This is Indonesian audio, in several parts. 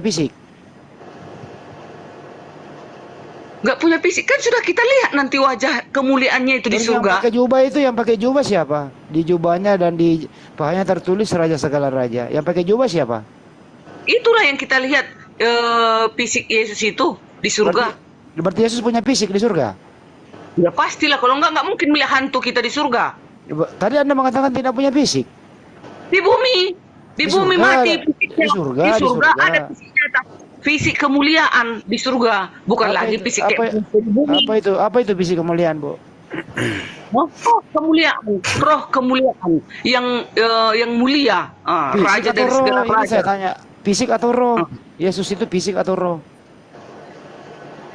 fisik. Nggak punya fisik, kan sudah kita lihat nanti wajah kemuliaannya itu di Terus surga. yang pakai jubah siapa? Di jubahnya dan di pahanya tertulis raja segala raja. Yang pakai jubah siapa? Itulah yang kita lihat fisik Yesus itu di surga. Berarti Yesus punya fisik di surga? Ya pastilah, kalau nggak mungkin melihat hantu kita di surga. Tadi Anda mengatakan tidak punya fisik. Di bumi surga, mati di surga ada fisiknya, fisik kemuliaan di surga, bukan lagi fisik kayak bumi. Apa itu fisik kemuliaan, Bu? Roh kemuliaan yang mulia, raja dari segala raja. Saya tanya, fisik atau roh? Yesus itu fisik atau roh?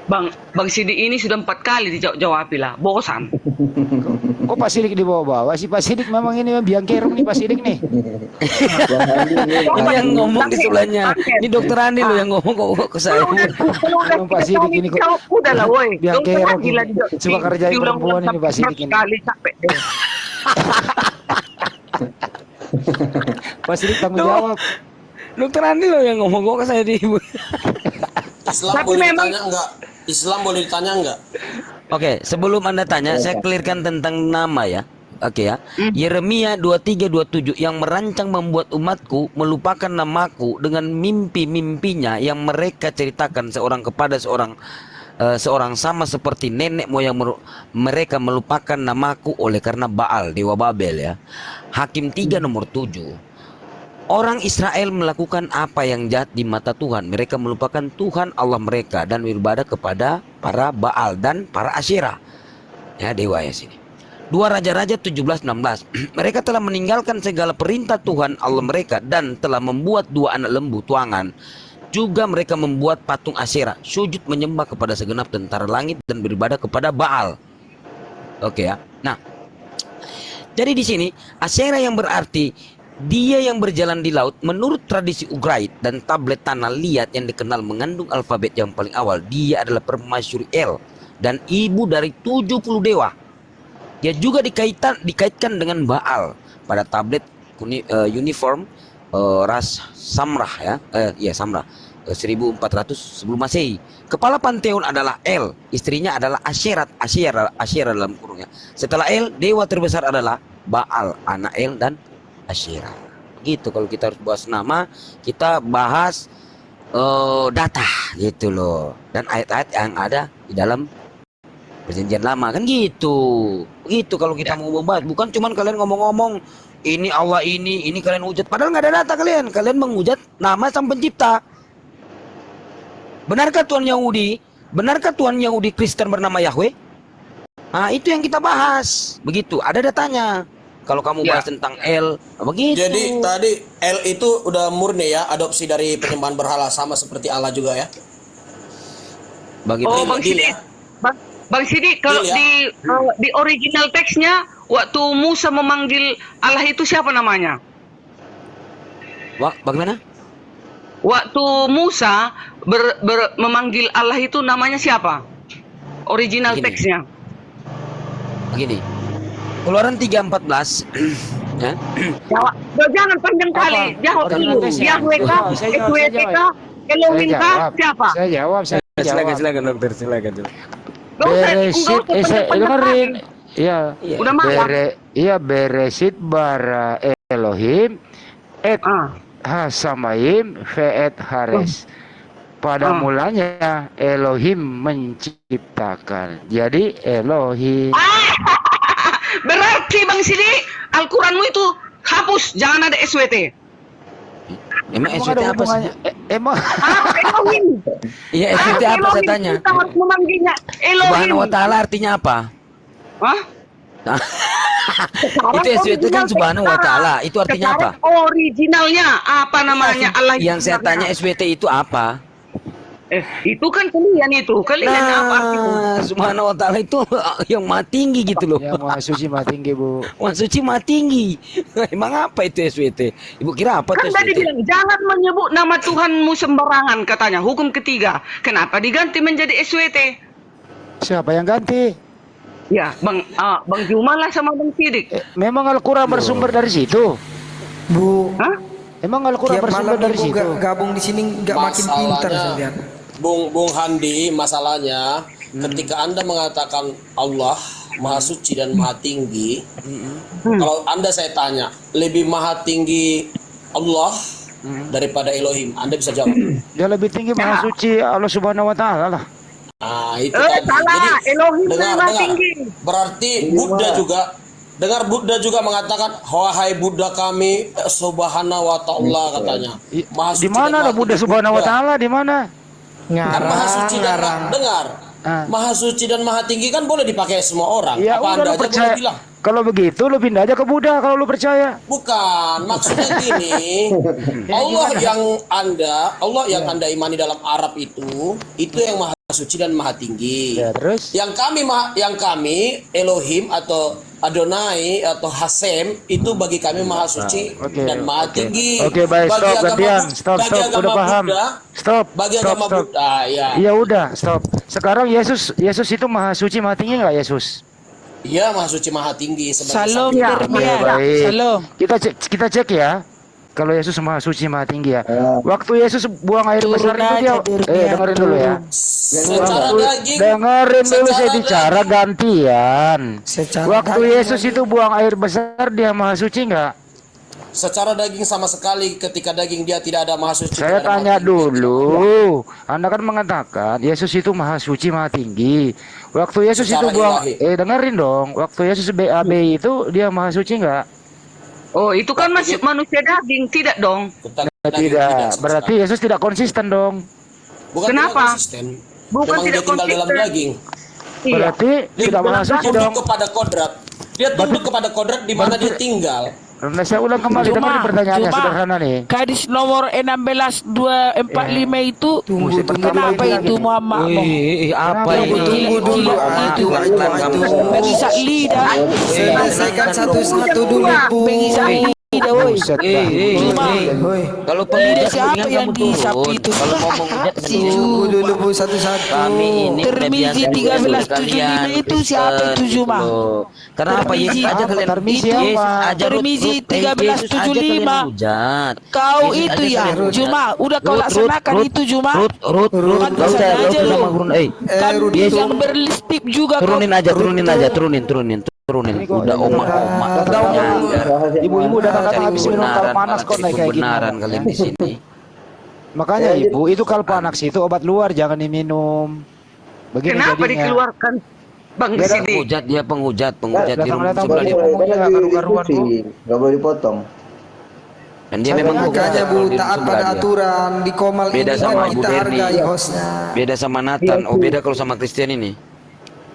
Bang Sidik ini sudah 4 kali dijawab lah, bosan. Kok Pak Sidik dibawa-bawa? Si Pak Sidik memang ini biang kerok nih Pak Sidik nih. Ini yang ngomong di sebelahnya. Ini Dokter Andi loh yang ngomong kok ke saya. Pak Sidik ini kok udah lah, woi. biang kerok ini. Suka kerjain perempuan ini Pak Sidik ini. Kali capek deh. Pak Sidik tanggung jawab. Dokter Andi loh yang ngomong kok ke saya di ibu. Islam boleh ditanya enggak? Islam boleh ditanya enggak? Oke, sebelum Anda tanya, saya clearkan tentang nama ya. Oke ya. Yeremia 23:27 yang merancang membuat umatku melupakan namaku dengan mimpi-mimpinya yang mereka ceritakan seorang kepada seorang sama seperti nenek moyang mereka melupakan namaku oleh karena Baal, dewa Babel ya. Hakim 3 nomor 7. Orang Israel melakukan apa yang jahat di mata Tuhan. Mereka melupakan Tuhan Allah mereka dan beribadah kepada para Baal dan para Asyera. Ya, dewa ya sini. 2 Raja-Raja 17:16. Mereka telah meninggalkan segala perintah Tuhan Allah mereka dan telah membuat 2 anak lembu tuangan. Juga mereka membuat patung Asyera, sujud menyembah kepada segenap tentara langit dan beribadah kepada Baal. Oke ya. Nah, jadi di sini Asyera yang berarti dia yang berjalan di laut menurut tradisi Ugarit dan tablet tanah liat yang dikenal mengandung alfabet yang paling awal. Dia adalah permaisuri El dan ibu dari 70 dewa. Dia juga dikaitkan dengan Baal pada tablet uniform ras Samrah ya, Samrah 1400 sebelum Masehi. Kepala panteon adalah El, istrinya adalah Asyera dalam kurungnya. Setelah El, dewa terbesar adalah Baal, anak El dan Asyera. Gitu kalau kita harus bahas nama, kita bahas data gitu loh. Dan ayat-ayat yang ada di dalam perjanjian lama kan gitu. Begitu kalau kita mau membahas, bukan cuman kalian ngomong-ngomong ini Allah ini kalian hujat padahal nggak ada data kalian. Kalian menghujat nama Sang Pencipta. Benarkah Tuhan Yahudi? Benarkah Tuhan Yahudi Kristen bernama Yahweh? Nah, itu yang kita bahas. Begitu, ada datanya. Kalau kamu bahas tentang El, begitu. Jadi tadi El itu udah murni ya, adopsi dari penyembahan berhala sama seperti Allah juga ya. Bang Sidik, ya? Bang Sidik, kalau ya? di original teksnya waktu Musa memanggil Allah itu siapa namanya? Bagaimana? Waktu Musa memanggil Allah itu namanya siapa? Original teksnya. Begini. Keluaran 3:14 ya. Jawab. Jangan panjang kali. Jawab dulu. Yahweh kah? SWT kah? Elohim kah? Siapa? Saya jawab. Silakan dokter, silakan. Dengerin. Iya. Udah malam. Iya, Beresit bara Elohim et Hasamayim ve'et Hares. Pada mulanya Elohim menciptakan. Jadi Elohim. Berarti Bang Sidik, Al-Quranmu itu hapus, jangan ada SWT. Emang SWT apa sih? Emang Elohim. Iya, SWT apa saya tanya? Kita harus memanggilnya Elohim. Subhanahu wa ta'ala artinya apa? Hah? Itu SWT kan Subhanahu wa ta'ala. Itu artinya apa? Originalnya apa namanya? Allah yang saya tanya SWT itu apa? Itu kan kalian apa artinya? Subhanahu wa ta'ala itu yang maha tinggi gitu loh. Yang maha suci maha tinggi, Bu. Maha suci maha tinggi. Emang apa itu SWT? Ibu kira apa kan itu SWT? Tadi bilang jangan menyebut nama Tuhanmu sembarangan katanya. Hukum ketiga. Kenapa diganti menjadi SWT? Siapa yang ganti? Ya, Bang Juma lah sama Bang Sidik. Memang Al-Quran bersumber dari situ, Bu. Hah? Emang Al-Quran Tiap bersumber malam dari ibu situ? gabung di sini nggak makin pintar saya lihat. Bung Handi, masalahnya ketika Anda mengatakan Allah Maha Suci dan Maha Tinggi, kalau Anda saya tanya, lebih Maha Tinggi Allah daripada Elohim, Anda bisa jawab. Dia lebih tinggi Maha Suci Allah Subhanahu Wa Taala lah. Nah, itu tadi. Salah, Elohim dengar, lebih dengar. tinggi. Berarti Buddha juga Buddha juga mengatakan, wahai Buddha kami Subhanahu wa Ta'ala katanya. Maha Di Suci mana dan ada Maha Buddha Tinggi. Subhanahu Wa Buddha. Taala di mana? Kan Maha Suci dan dengar. Ah. Maha Suci dan Maha Tinggi kan boleh dipakai semua orang. Ya Apa udah Anda lu aja percaya. boleh bilang? Kalau begitu lu pindah aja ke Buddha kalau lu percaya. Bukan, maksudnya gini. Allah yang Anda imani dalam Arab itu yang Maha Suci dan Maha Tinggi. Ya, terus? Yang kami Elohim atau Adonai atau Hasem itu bagi kami Maha Suci dan Maha Tinggi. Oke, baik, Bagi stop agama gantian. Stop, bagi udah agama paham. Buddha, Stop. bagi Stop, agama stop. Buddha, ya. Ya udah, stop. Sekarang Yesus itu Maha Suci, Maha Tinggi enggak Yesus? Iya, Maha Suci Maha Tinggi sebagai Salam satu. Dermian. baik. Salam. Kita cek ya. Kalau Yesus Maha Suci Maha Tinggi ya. Waktu Yesus buang air Turun besar itu dia aja, Dirmian, dengerin dulu ya. Secara daging, Dengerin dulu saya secara bicara gantian. Secara Waktu daging Yesus itu buang air besar dia Maha Suci enggak? secara daging sama sekali, ketika daging dia tidak ada Maha Suci. Saya tidak ada tanya Maha Tinggi. dulu. Anda kan mengatakan Yesus itu Maha Suci Maha Tinggi. Waktu Yesus Secara itu buang ilahi. dengerin dong. Waktu Yesus BAB itu dia Maha Suci enggak? Oh, itu kan masih manusia daging, tidak dong? Tentang daging Tidak. Berarti Yesus tidak konsisten dong. Bukan Kenapa? tidak konsisten. Bukan Memang tidak dia tinggal dalam konsisten. daging. Iya. Berarti tidak Maha Suci Tunduk dong. kepada kodrat. Dia tunduk kepada kodrat di mana dia tinggal. Karena saya ulang kembali dengerin pertanyaannya sederhana nih. Gadis nomor 16245 itu kenapa itu Muhammad? Apa ini? Tunggu dulu. Itu pengisah lidah. Selesaikan satu-satu dulu, Bu. Pengisah lidah, woi. Buset, Eh, dah. eh, Cuma eh. Hoi, Kalau lidah penghujat siapa mendingan yang kamu disapi turun. itu? Kalau mau menghujat Si turun. tunggu dulu, Bu, satu-satu. Kami ini udah Termizi biasa 1375 itu siapa itu Juma? Karena apa Yesus Termizi. aja kalian Termizi Yesus apa? aja Termizi Yesus aja 1375. kalian hujat. Kau Yesus itu aja ya, kalian hujat. Juma. Udah kau laksanakan itu Juma. Rut, Pantesan Gak usah aja lu. sama gurun. Kan Rudi, yang berlistip juga kau. turunin aja, turunin. Udah oma. Ibu-ibu datang-datang Cari habis minum kal panas kok naik kayak gini. kebenaran kalian di sini. Makanya ibu itu kal panas itu obat luar jangan diminum. Begini Kenapa jadinya. dikeluarkan Bang di Beda sini? Penghujat di rumah Datang-datang sebelah begini dia. ngomongnya nggak karu-karuan bu. Nggak boleh dipotong. Dan dia Saya memang Makanya, Bu, di taat sebelah pada dia. aturan. Di Komal Beda ini sama kan Ibu kita Berni. hargai hostnya. Beda sama Nathan. Oh, beda kalau sama Christian ini.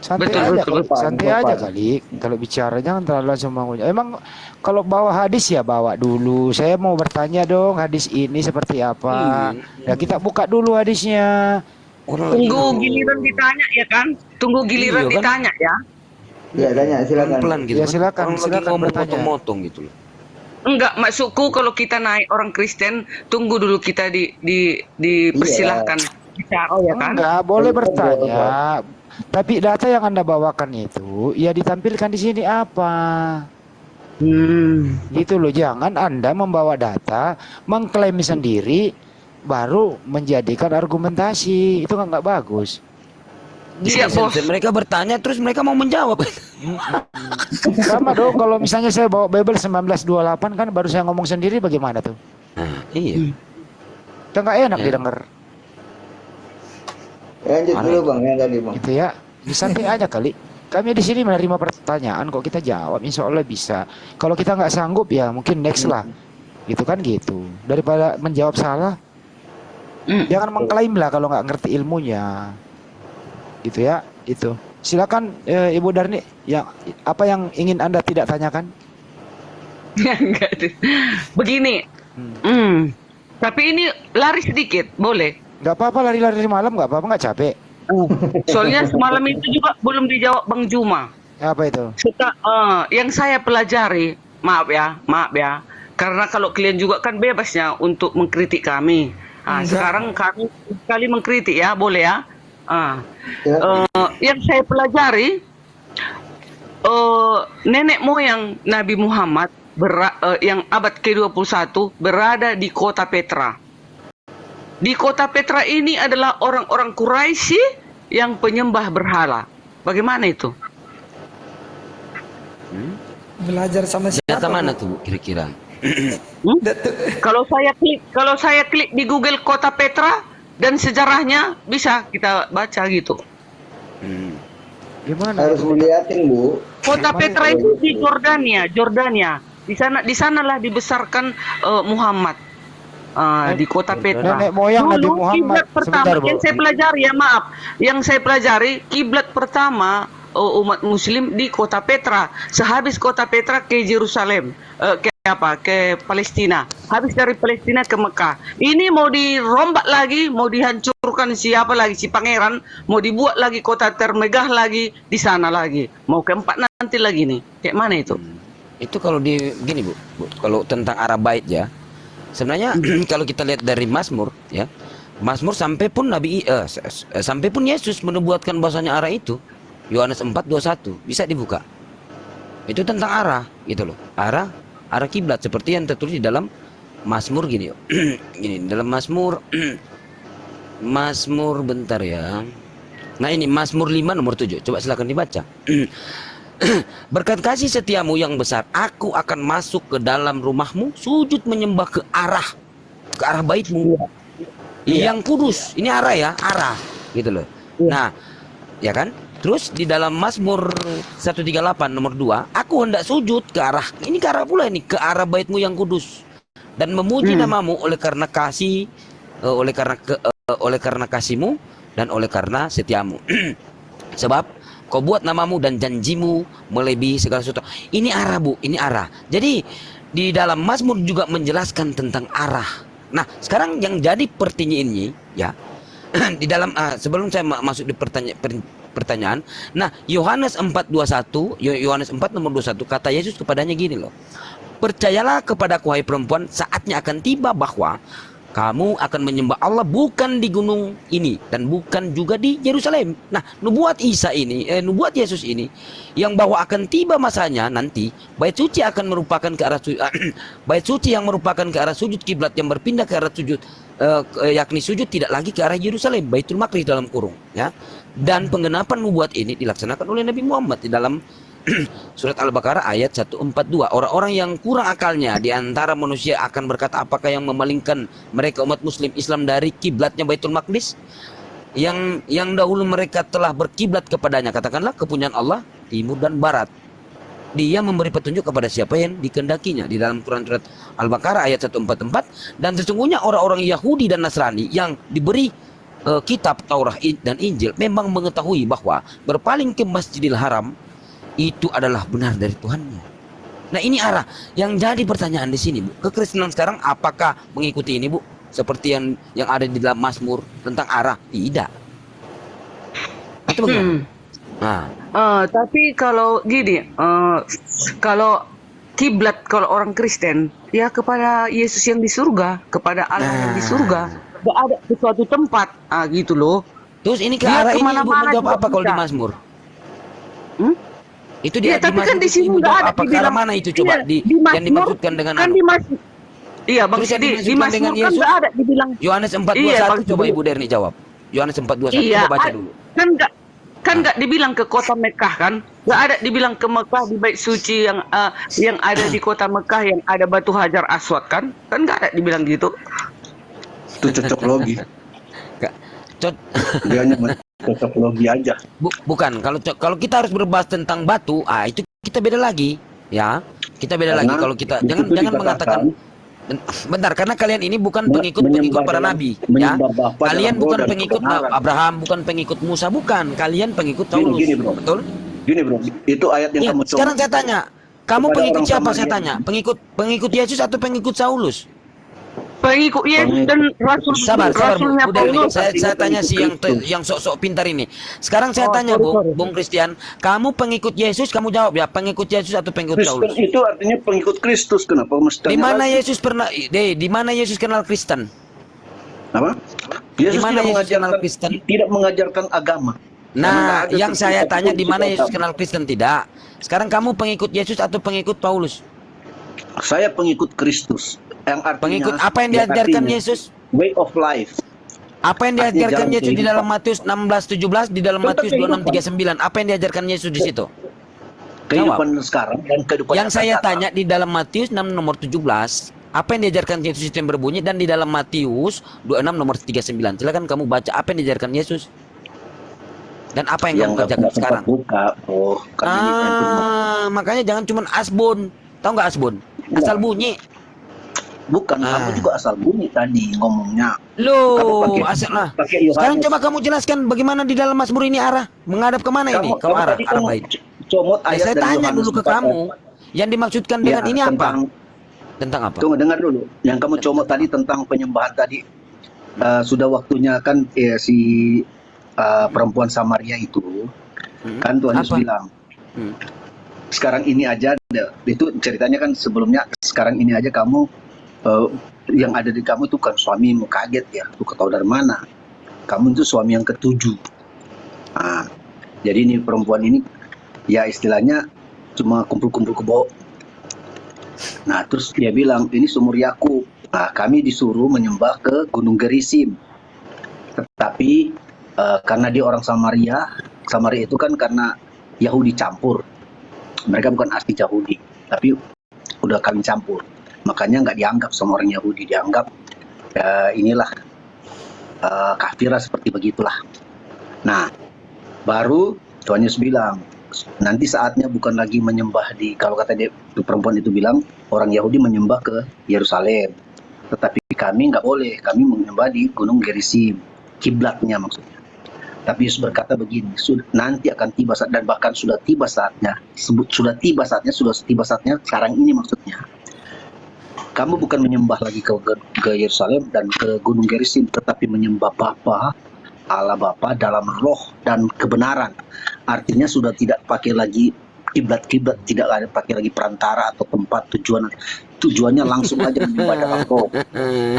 Santai Betul, aja, betul. santai aja kali. Kalau bicara jangan terlalu langsung mengunyah. Emang kalau bawa hadis ya bawa dulu. Saya mau bertanya dong hadis ini seperti apa. Ya kita buka dulu hadisnya. Tunggu giliran ditanya ya kan? Tunggu giliran Iya, kan? ditanya ya. Iya, tanya silakan. Pelan gitu. Ya, kan. silakan, Orang lagi silakan ngomong bertanya. potong-potong gitu loh. Enggak, maksudku kalau kita naik orang Kristen, tunggu dulu kita dipersilahkan bicara ya kan? Enggak, boleh bertanya. Tapi data yang Anda bawakan itu ya ditampilkan di sini apa? Gitu loh, jangan Anda membawa data, mengklaim sendiri baru menjadikan argumentasi. Itu kan nggak bagus. Siap, Bos. Mereka bertanya terus mereka mau menjawab. Sama dong kalau misalnya saya bawa Bible 1928 kan baru saya ngomong sendiri bagaimana tuh? Nah, iya. Kan nggak enak didengar. Lanjut dulu bang, yang tadi bang. Gitu ya. Santai aja kali. Kami di sini menerima pertanyaan kok kita jawab, insya Allah bisa. Kalau kita nggak sanggup ya mungkin next lah. Gitu kan gitu. Daripada menjawab salah, jangan mengklaim lah kalau nggak ngerti ilmunya. Gitu ya, itu. Silakan Ibu Darni, yang apa yang ingin Anda tidak tanyakan? Enggak tuh. Begini. Tapi ini lari sedikit, boleh? Nggak apa-apa lari-lari malam, nggak apa-apa, nggak capek. Soalnya semalam itu juga belum dijawab Bang Juma. Apa itu? Yang saya pelajari, maaf ya, karena kalau kalian juga kan bebasnya untuk mengkritik kami. Sekarang kami sekali mengkritik ya, boleh ya? Yang saya pelajari, nenek moyang Nabi Muhammad yang abad ke-21 berada di kota Petra. Di kota Petra ini adalah orang-orang Quraisy yang penyembah berhala. Bagaimana itu? Belajar sama siapa? Data mana Bu? tuh kira-kira? Kalau saya klik di Google kota Petra dan sejarahnya bisa kita baca gitu. Gimana? Harus dilihatin, Bu. Kota Petra itu di Jordania. Di sanalah dibesarkan Muhammad. Di kota Petra. Nenek moyang Nabi Dulu Muhammad. kiblat pertama Sebentar, Bu. yang saya pelajari yang saya pelajari kiblat pertama umat Muslim di kota Petra. Sehabis kota Petra ke Yerusalem, ke Palestina. Habis dari Palestina ke Mekah. Ini mau dirombak lagi, mau dihancurkan siapa lagi, si pangeran, mau dibuat lagi kota termegah lagi di sana lagi. Mau keempat nanti lagi nih. Kayak mana itu? Itu kalau di gini Bu, kalau tentang arah bait ya. Sebenarnya kalau kita lihat dari Mazmur ya. Mazmur sampai pun sampai pun Yesus menubuatkan bahwasanya arah itu. Yohanes 4:21 bisa dibuka. Itu tentang arah gitu loh. Arah kiblat seperti yang tertulis di dalam Mazmur gini. Gini, dalam Mazmur Mazmur bentar ya. Nah, ini Mazmur 5 nomor 7. Coba silakan dibaca. Berkat kasih setiamu yang besar, aku akan masuk ke dalam rumahmu, sujud menyembah ke arah baitmu yang kudus. Ini arah ya, arah gitu loh. Nah, ya kan? Terus di dalam Mazmur 138 nomor 2, aku hendak sujud ke arah, ini ke arah pula ini, ke arah baitmu yang kudus, dan memuji namamu oleh karena kasih, oleh karena kasihmu dan oleh karena setiamu. Sebab kau buat namamu dan janjimu melebihi segala sesuatu. Ini arah Bu, ini arah. Jadi di dalam Mazmur juga menjelaskan tentang arah. Nah, sekarang yang jadi pertanyaannya ya, di dalam sebelum saya masuk di pertanyaan. Nah, Yohanes 4:21, Yohanes 4 nomor 21 kata Yesus kepadanya gini loh. Percayalah kepadaku hai perempuan, saatnya akan tiba bahwa kamu akan menyembah Allah bukan di gunung ini dan bukan juga di Yerusalem. Nah, nubuat Yesus ini yang bahwa akan tiba masanya nanti bait suci akan merupakan ke arah bait suci yang merupakan ke arah sujud kiblat yang berpindah ke arah sujud yakni sujud tidak lagi ke arah Yerusalem, Baitul Maqdis dalam kurung ya. Dan penggenapan nubuat ini dilaksanakan oleh Nabi Muhammad di dalam surat Al-Baqarah ayat 142. Orang-orang yang kurang akalnya di antara manusia akan berkata, apakah yang memalingkan mereka umat muslim Islam dari kiblatnya Baitul Maqdis yang dahulu mereka telah berkiblat kepadanya, katakanlah kepunyaan Allah timur dan barat. Dia memberi petunjuk kepada siapa yang dikehendakinya di dalam Quran surat Al-Baqarah ayat 144. Dan sesungguhnya orang-orang Yahudi dan Nasrani yang diberi kitab Taurat dan Injil memang mengetahui bahwa berpaling ke Masjidil Haram itu adalah benar dari Tuhannya. Nah, ini arah yang jadi pertanyaan di sini, Bu. Kekristenan sekarang apakah mengikuti ini, Bu? Seperti yang ada di dalam Mazmur tentang arah? Tidak. Atau bagaimana? Nah, tapi kalau gini, kalau kiblat kalau orang Kristen ya kepada Yesus yang di surga, kepada Allah yang di surga. Gak ada di suatu tempat, gitu loh. Terus ini ke Dia arah ini Bu kemana-mana menjawab juga apa kalau di bisa. Mazmur? Itu Ya, dia tapi kan Mazmur di sini itu nggak menjawab ada apa? Ke dibilang- arah mana itu coba Iya, di Mazmur, yang dimaksudkan dengan kan anu? di Mazmur. Iya, Bang Terus yang Sidi, di dimaksudkan Mazmur dengan kan Yesus? nggak ada dibilang. Yohanes 4:21 Iya, Bang coba Sidi. Ibu Derni jawab. Yohanes 4:21 Iya, coba baca dulu. kan nggak dibilang ke kota Mekah kan? Nggak ada dibilang ke Mekah di bait suci yang ada di kota Mekah yang ada batu Hajar Aswad kan? Kan nggak ada dibilang gitu. Itu cocok logi. Dia hanya cocok logi aja. Bukan, kalau kita harus berbahas tentang batu, itu kita beda lagi, ya. Kita beda lagi kalau kita itu jangan mengatakan bentar, karena kalian ini bukan pengikut para nabi, ya. Kalian bukan pengikut Abraham, bukan pengikut Musa, bukan. Kalian pengikut Saulus. Gini, bro. Betul? Gini, bro. Itu ayat yang Ya, kamu sekarang saya tanya, kamu kepada pengikut orang siapa? Saya Samaria. tanya, pengikut Yesus atau pengikut Saulus? Pengikut Yesus dan Sabar, Rasulnya Bu Derni. Paulus. Saya tanya si yang sok-sok pintar ini. Sekarang saya tanya, Bung Christian, kamu pengikut Yesus, kamu jawab ya, pengikut Yesus atau pengikut Kristen Saulus? itu artinya pengikut Kristus. Kenapa mesti Di tanya mana lagi? Yesus pernah di mana Yesus kenal Kristen? Apa? Yesus Di mana tidak Yesus kenal mengajarkan Kristen? tidak mengajarkan agama. Nah, Ada yang saya tertulis tanya di mana prinsip Yesus agama. kenal Kristen tidak? Sekarang kamu pengikut Yesus atau pengikut Paulus? Saya pengikut Kristus. Yang artinya Pengikut apa yang diajarkan artinya Yesus? way of life. Apa yang Artinya diajarkan jalan Yesus di dalam kehidupan. Matius 16:17, di dalam Tentang Matius 26:39? Apa yang diajarkan Yesus di situ? Kehidupan sekarang dan kehidupan Yang saya akan datang. tanya di dalam Matius 6 nomor 17, apa yang diajarkan Yesus itu yang berbunyi, dan di dalam Matius 26 nomor 39. Silakan kamu baca apa yang diajarkan Yesus. Dan apa yang kamu nggak kerjakan punya tempat sekarang? buka, bro. Kan ini kan Makanya jangan cuma asbun. Tahu nggak asbun? Asal bunyi. bukan, Ah. kamu juga asal bunyi tadi ngomongnya. Loh, Kamu pakai- asal lah. pakai Sekarang Yohanes. coba kamu jelaskan bagaimana di dalam Mazmur ini arah menghadap kemana ini? Kau arah tadi arah kan baik. comot ayat Saya dari tanya Yohanes dulu ke 4 kamu. Yang dimaksudkan Ya, dengan ini apa? tentang- Tentang apa? Tunggu, dengar dulu. Yang kamu comot tadi tentang penyembahan tadi. Sudah waktunya kan si perempuan Samaria itu kan Tuhan Yesus Apa? bilang Hmm. sekarang ini aja, itu ceritanya kan sebelumnya, sekarang ini aja kamu yang ada di kamu itu kan suamimu. Kaget ya, tuh kau tahu dari mana kamu itu suami yang ketujuh. Jadi ini perempuan ini ya istilahnya cuma kumpul-kumpul kebo. Nah terus dia bilang ini sumur Yakub. Nah kami disuruh menyembah ke Gunung Gerisim. Tetapi karena dia orang Samaria itu kan karena Yahudi campur. Mereka bukan asli Yahudi, tapi udah kawin campur. Makanya nggak dianggap sama orang Yahudi, dianggap inilah kafirah seperti begitulah. Nah, baru Tuhan Yesus bilang, nanti saatnya bukan lagi menyembah kalau kata dia, perempuan itu bilang, orang Yahudi menyembah ke Yerusalem. Tetapi kami nggak boleh, kami menyembah di Gunung Gerisim, kiblatnya maksudnya. Tapi Yesus berkata begini, nanti akan tiba saat, dan bahkan sudah tiba saatnya, sudah tiba saatnya sekarang ini maksudnya. Kamu bukan menyembah lagi ke Yerusalem dan ke Gunung Gerisim, tetapi menyembah Bapa, Allah Bapa dalam roh dan kebenaran. Artinya sudah tidak pakai lagi kiblat-kiblat, tidak ada pakai lagi perantara atau tempat tujuannya langsung aja menyembah dalam roh.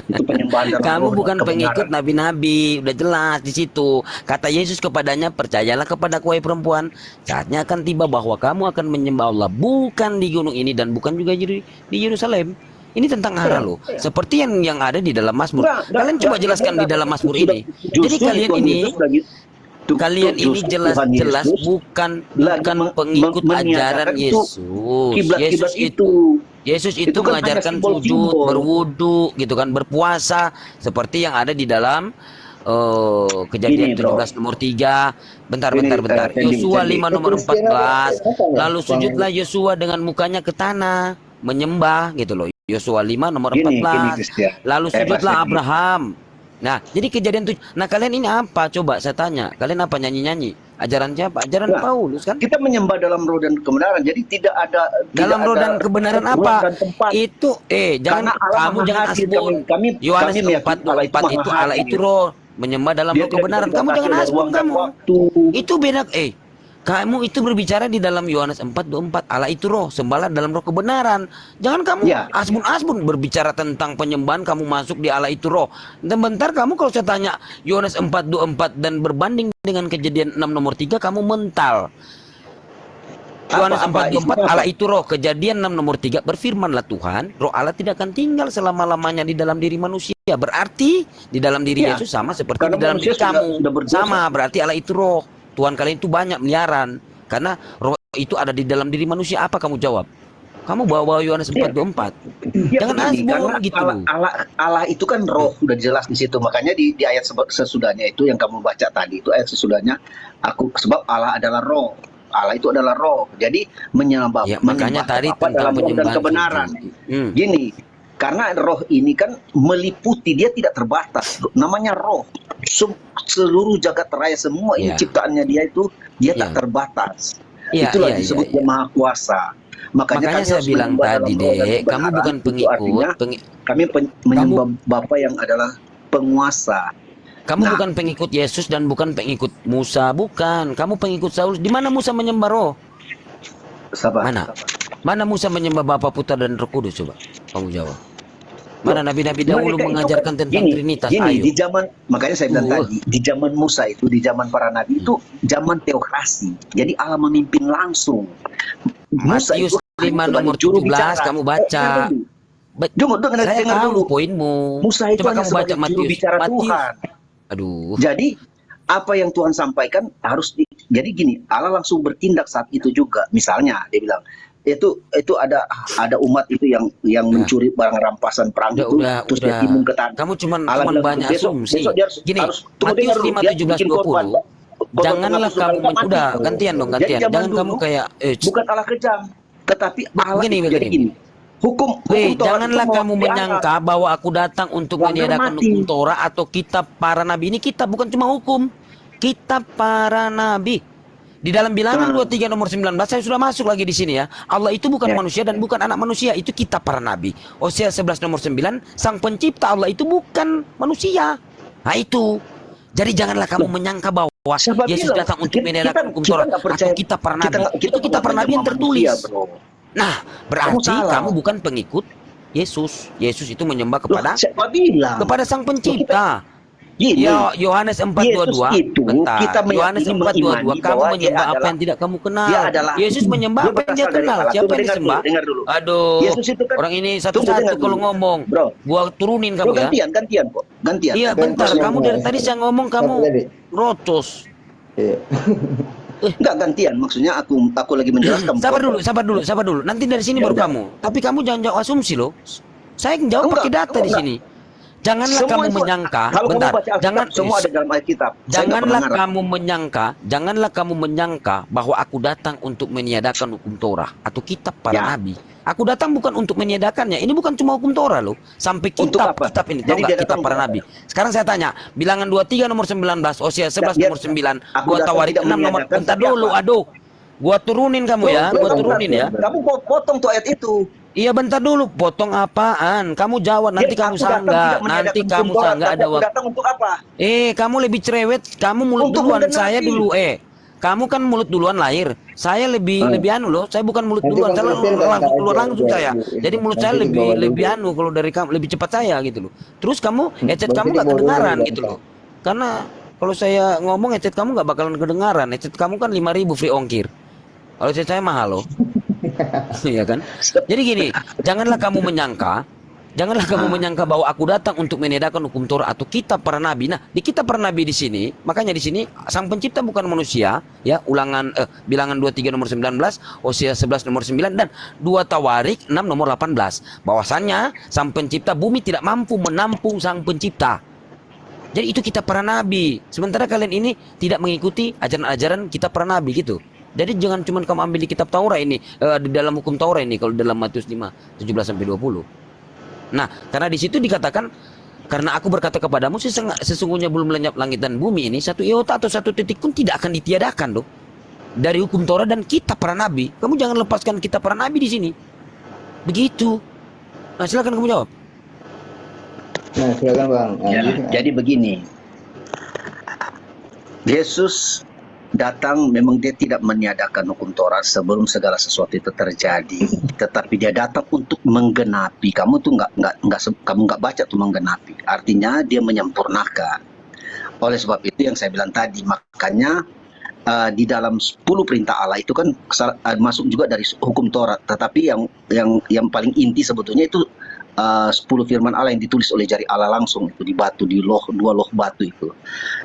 Itu penyembahan dalam Kamu roh dan bukan pengikut kebenaran. nabi-nabi, udah jelas di situ. Kata Yesus kepadanya, percayalah kepada wahai perempuan, saatnya akan tiba bahwa kamu akan menyembah Allah bukan di gunung ini dan bukan juga di Yerusalem. Ini tentang arah loh. Seperti yang ada di dalam Mazmur. Kalian coba jelaskan di dalam Mazmur ini. Jadi kalian ini jelas-jelas bukan pengikut ajaran Yesus. Yesus itu kan mengajarkan hanya sujud, simbol-simbol. berwudu, gitu kan, berpuasa seperti yang ada di dalam Kejadian Gini, bro. 17 nomor 3. Bentar. Sandy. Yosua 5 nomor Kristian 14. apa? Lalu sujudlah Yosua dengan mukanya ke tanah, menyembah gitu loh. Yosua 5 nomor Gini, 14. Kristian. Lalu sujudlah Mas, Abraham. Nah, jadi kejadian tuh. Nah, kalian ini apa? Coba saya tanya. Kalian apa nyanyi-nyanyi? Ajaran siapa? Ajaran Nah, Paulus kan? kita menyembah dalam roh dan kebenaran. Jadi tidak ada Dalam roh dan kebenaran apa? dan tempat. Itu Karena jangan Allah kamu maha jangan hadir. asbun. Kami Yohanes meyakini 4:24 itu maha Allah hadir. itu roh, menyembah dalam Dia roh kebenaran. tidak Kamu jangan dibatasi oleh asbun ruang dan kamu. waktu. Itu beda. Kamu itu berbicara di dalam Yohanes 4:24, Allah itu roh, sembahlah dalam roh kebenaran. Jangan kamu Ya. asbun-asbun berbicara tentang penyembahan, kamu masuk di Allah itu roh. Dan bentar kamu kalau saya tanya Yohanes 4:24 dan berbanding dengan Kejadian 6 nomor 3, kamu mental. Yohanes Apa? 4:24 Apa? Allah itu roh. Kejadian 6 nomor 3, berfirmanlah Tuhan, roh Allah tidak akan tinggal selama-lamanya di dalam diri manusia. Berarti di dalam diri Ya. Yesus sama seperti Karena di dalam manusia diri kamu. sudah berdosa. Sama, berarti Allah itu roh. Tuhan kalian itu banyak miliaran. Karena roh itu ada di dalam diri manusia. Apa kamu jawab? Kamu bawa Yohanes 4:24. Ya, Jangan begini, asbun karena gitu. Allah itu kan roh, udah jelas di situ. Makanya di ayat sesudahnya itu yang kamu baca tadi itu ayat sesudahnya, sebab Allah adalah roh. Allah itu adalah roh. Jadi menyembah Ya, makanya tadi Bapa dalam tentang roh dan penyembahan kebenaran. sujud. Gini, karena roh ini kan meliputi, dia tidak terbatas. Namanya roh. Seluruh jagat raya semua ini Ya. ciptaannya dia itu dia Ya. tak terbatas. Ya, Itulah ya, disebut ya, dia maha kuasa. Makanya kami saya harus bilang menyembah tadi, dalam roh dan Dek, kamu kebenaran. bukan Itu artinya pengikut. kami menyembah Bapa yang adalah penguasa. Kamu Nah. bukan pengikut Yesus dan bukan pengikut Musa, bukan. Kamu pengikut Saulus. Di mana Musa menyembah roh? Sabar. Mana Musa menyembah Bapa, Putra dan Roh Kudus? Coba kamu jawab. Mana nabi-nabi dahulu Mereka itu mengajarkan kan tentang gini, Trinitas? gini, Ayo. di zaman, makanya saya bilang tadi, di zaman Musa itu, di zaman para nabi itu zaman teokrasi. Jadi Allah memimpin langsung. Musa Matius itu lima sebagai nomor juru 17 bicara. kamu baca. Dengar Saya dulu. tahu poinmu. Musa itu Coba hanya kamu baca sebagai juru Matius. bicara Tuhan. Aduh. Jadi apa yang Tuhan sampaikan harus jadi gini, Allah langsung bertindak saat itu juga. Misalnya dia bilang itu ada umat itu yang mencuri barang rampasan perang itu terus dia timbun ke tanah. Kamu cuman Allah bilang, banyak asumsi. besok dia Gini, tunggu, Matius dengar dulu, 5, dia 17, bikin korban. 20. Janganlah kamu mati. udah gantian dong, Jadi gantian. zaman Jangan kamu dulu, kayak bukan Allah kejam, tetapi Allah Begini, itu jadi begini. gini. Hukum Taurat janganlah itu kamu mau menyangka bahwa aku datang untuk Langgar meniadakan mati. hukum Torah atau kitab para nabi. Ini kitab bukan cuma hukum. Kitab para nabi. Di dalam Bilangan 23 nomor 19 saya sudah masuk lagi di sini ya. Allah itu bukan manusia dan bukan anak manusia, itu kitab para nabi. Hosea 11 nomor 9, sang pencipta Allah itu bukan manusia. Nah itu. Jadi janganlah kamu menyangka bahwa Siapa Yesus bilang? datang untuk meniadakan hukum Kita Torah nggak percaya. atau kitab para nabi. Kita Itu kitab para nabi yang tertulis. manusia, bro. Nah, berarti salah. kamu bukan pengikut Yesus. Yesus itu menyembah kepada Siapa bilang? kepada Sang Pencipta. Gini, Ya, Yohanes 4:22. Yesus itu Bentar. kita Yohanes meyakini, 4:22. mengimani Kamu bahwa dia menyembah apa adalah- yang tidak kamu kenal. dia adalah- Yesus menyembah dia apa yang dia berasal dari kenal. Allah. Siapa Tunggu, yang dengar disembah? dulu, dengar dulu. Aduh. Yesus itu kan- Orang ini Tunggu, satu-satu dengar kalau dulu. ngomong. Bro. Gua turunin Bro, kamu ya. gantian kok. Gantian. Iya, bentar. Kamu dari tadi saya ngomong kamu rotos. Iya. Enggak gantian, maksudnya aku lagi menjelaskan. Sabar dulu. Nanti dari sini Ya baru udah. kamu. Tapi kamu jangan jawab asumsi loh. Saya jawab Enggak, pakai data di enggak. sini. Janganlah Semua kamu itu- menyangka, kalau bentar. kamu baca Alkitab, Jangan semua ada dalam Alkitab. Saya nggak Janganlah pernah kamu menyangka bahwa aku datang untuk meniadakan hukum Torah atau kitab para Ya. nabi. Aku datang bukan untuk meniadakannya. Ini bukan cuma hukum Torah loh. Sampai Untuk apa? kitab ini, tahu Jadi nggak dia kitab datang para untuk nabi. Sekarang saya tanya, Bilangan 23 nomor 19, Hosea 11 Dia- nomor 9, aku gua datang Tawarik tidak 6 nomor. meniadakan, Bentar tapi dulu, apa? aduh. Gua turunin kamu ya, gua turunin ya. Kamu potong tuh ayat itu. Iya bentar dulu, potong apaan? Kamu jawab, nanti Ya, kamu aku datang sanggah. tidak Nanti meniadakan kamu hukum Taurat, sanggah tapi ada aku waktu. datang untuk apa? Kamu lebih cerewet, kamu mulut Untuk duluan, menggenapi. saya dulu. Kamu kan mulut duluan lahir. Saya lebih anu loh, saya bukan mulut Nanti duluan, saya konversin kan, langsung keluar aja, langsung biar- saya. biar- Jadi mulut nanti saya di lebih bawah lebih dulu. anu kalau dari kamu lebih cepat saya gitu loh. Terus kamu headset Nanti kamu di nggak bawah dulu, kedengaran Bang. gitu loh. Karena kalau saya ngomong headset kamu nggak bakalan kedengaran. Headset kamu kan 5.000 free ongkir. Kalau headset saya mahal loh. Iya kan? Jadi gini, janganlah kamu menyangka bahwa aku datang untuk meniadakan hukum Torah atau kitab para nabi. Nah, di kitab para nabi di sini, makanya di sini sang pencipta bukan manusia, ya. Bilangan 23 nomor 19, Hosea 11 nomor 9 dan 2 Tawarik 6 nomor 18. Bahwasannya sang pencipta bumi tidak mampu menampung sang pencipta. Jadi itu kitab para nabi. Sementara kalian ini tidak mengikuti ajaran-ajaran kitab para nabi gitu. Jadi jangan cuma kamu ambil di kitab Taurat ini, di dalam hukum Taurat ini, kalau dalam Matius 5, 17-20. Nah, karena di situ dikatakan, karena aku berkata kepadamu, sesungguhnya belum lenyap langit dan bumi ini, satu iota atau satu titik pun tidak akan ditiadakan loh. Dari hukum Taurat dan kitab para nabi. Kamu jangan lepaskan kitab para nabi di sini. Begitu. Nah, silakan kamu jawab. Nah, silakan Bang. Ya, jadi begini. Yesus datang, memang dia tidak meniadakan hukum Taurat sebelum segala sesuatu itu terjadi, tetapi dia datang untuk menggenapi. Kamu tuh nggak baca tuh menggenapi. Artinya dia menyempurnakan. Oleh sebab itu yang saya bilang tadi, makanya di dalam 10 perintah Allah itu kan masuk juga dari hukum Taurat, tetapi yang paling inti sebetulnya itu 10 firman Allah yang ditulis oleh jari Allah langsung itu di batu, di dua loh batu itu.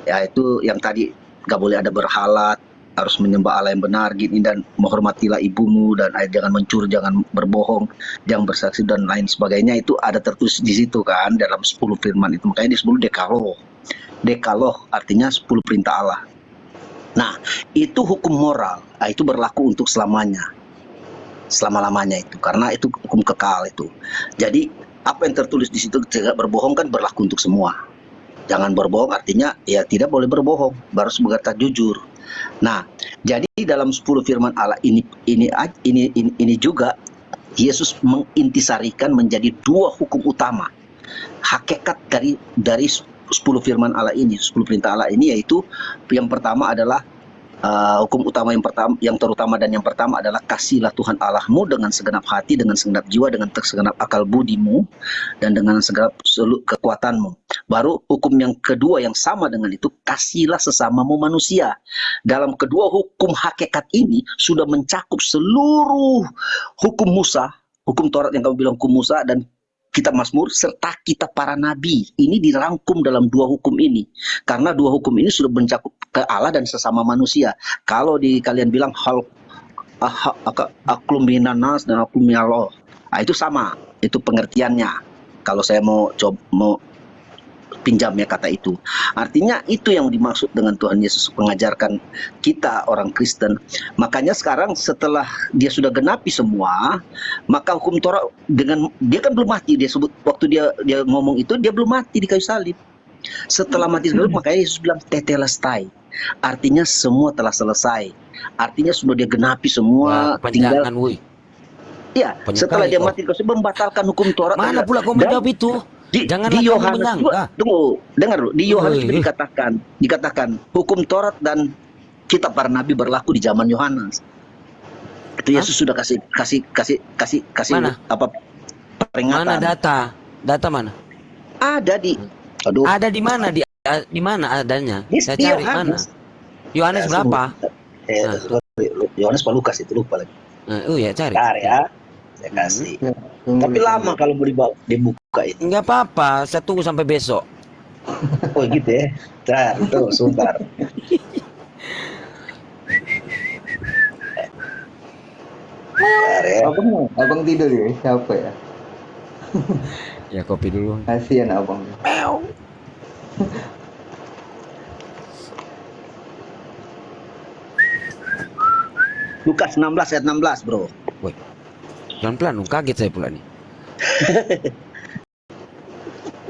Ya, itu yang tadi gak boleh ada berhala, harus menyembah Allah yang benar gini, dan menghormatilah ibumu, dan jangan mencuri, jangan berbohong, jangan bersaksi dan lain sebagainya. Itu ada tertulis di situ kan dalam 10 firman itu. Makanya disebut dekaloh. Dekaloh artinya 10 perintah Allah. Nah, itu hukum moral. Nah, itu berlaku untuk selamanya. Selama-lamanya itu, karena itu hukum kekal itu. Jadi apa yang tertulis di situ, tidak berbohong, kan berlaku untuk semua. Jangan berbohong artinya ya tidak boleh berbohong, harus berkata jujur. Nah, jadi dalam 10 firman Allah ini juga Yesus mengintisarikan menjadi 2 hukum utama. Hakikat dari 10 firman Allah ini, 10 perintah Allah ini, yaitu yang pertama adalah hukum utama yang terutama dan yang pertama adalah kasihlah Tuhan Allahmu dengan segenap hati, dengan segenap jiwa, dengan segenap akal budimu, dan dengan segenap seluruh kekuatanmu. Baru hukum yang kedua yang sama dengan itu, kasihlah sesamamu manusia. Dalam kedua hukum hakikat ini sudah mencakup seluruh hukum Musa, hukum Taurat yang kamu bilang hukum Musa, dan kitab Mazmur, serta kitab para nabi. Ini dirangkum dalam dua hukum ini. Karena dua hukum ini sudah mencakup ke Allah dan sesama manusia. Kalau di kalian bilang hal aklum minanas dan aklum minallah, itu sama, itu pengertiannya. Kalau saya mau pinjam ya kata itu. Artinya itu yang dimaksud dengan Tuhan Yesus mengajarkan kita orang Kristen. Makanya sekarang setelah dia sudah genapi semua, maka hukum Taurat dengan dia kan belum mati, dia sebut waktu dia ngomong itu dia belum mati di kayu salib. Setelah mati salib makanya Yesus bilang tetelestai. Artinya semua telah selesai. Artinya sudah dia genapi semua, tinggal iya, setelah dia mati kau membatalkan hukum Taurat. Mana pula kau menjawab itu? Janganlah di kamu Yohanes menyangka. tunggu, dengar dulu. Di Yohanes juga dikatakan hukum Taurat dan kitab para nabi berlaku di zaman Yohanes. Itu Yesus sudah kasih Mana? apa peringatan. Mana data? Data mana? Ada di Ada di mana? Di mana adanya? Di Saya cari mana? Yohanes. Yohanes Ya, berapa? Yohanes apa Lukas itu lupa lagi. Oh ya, cari. Bentar ya, saya kasih. Tapi lama kalau mau dibuka itu. Enggak apa-apa, saya tunggu sampai besok. Oh gitu ya. Bentar, itu sebentar. Bentar ya. Abang tidur ya? Siapa ya? Ya kopi dulu. Kasihan abang. Lukas 16 ayat 16, bro. Woi. Pelan-pelan dong, kaget saya pula nih.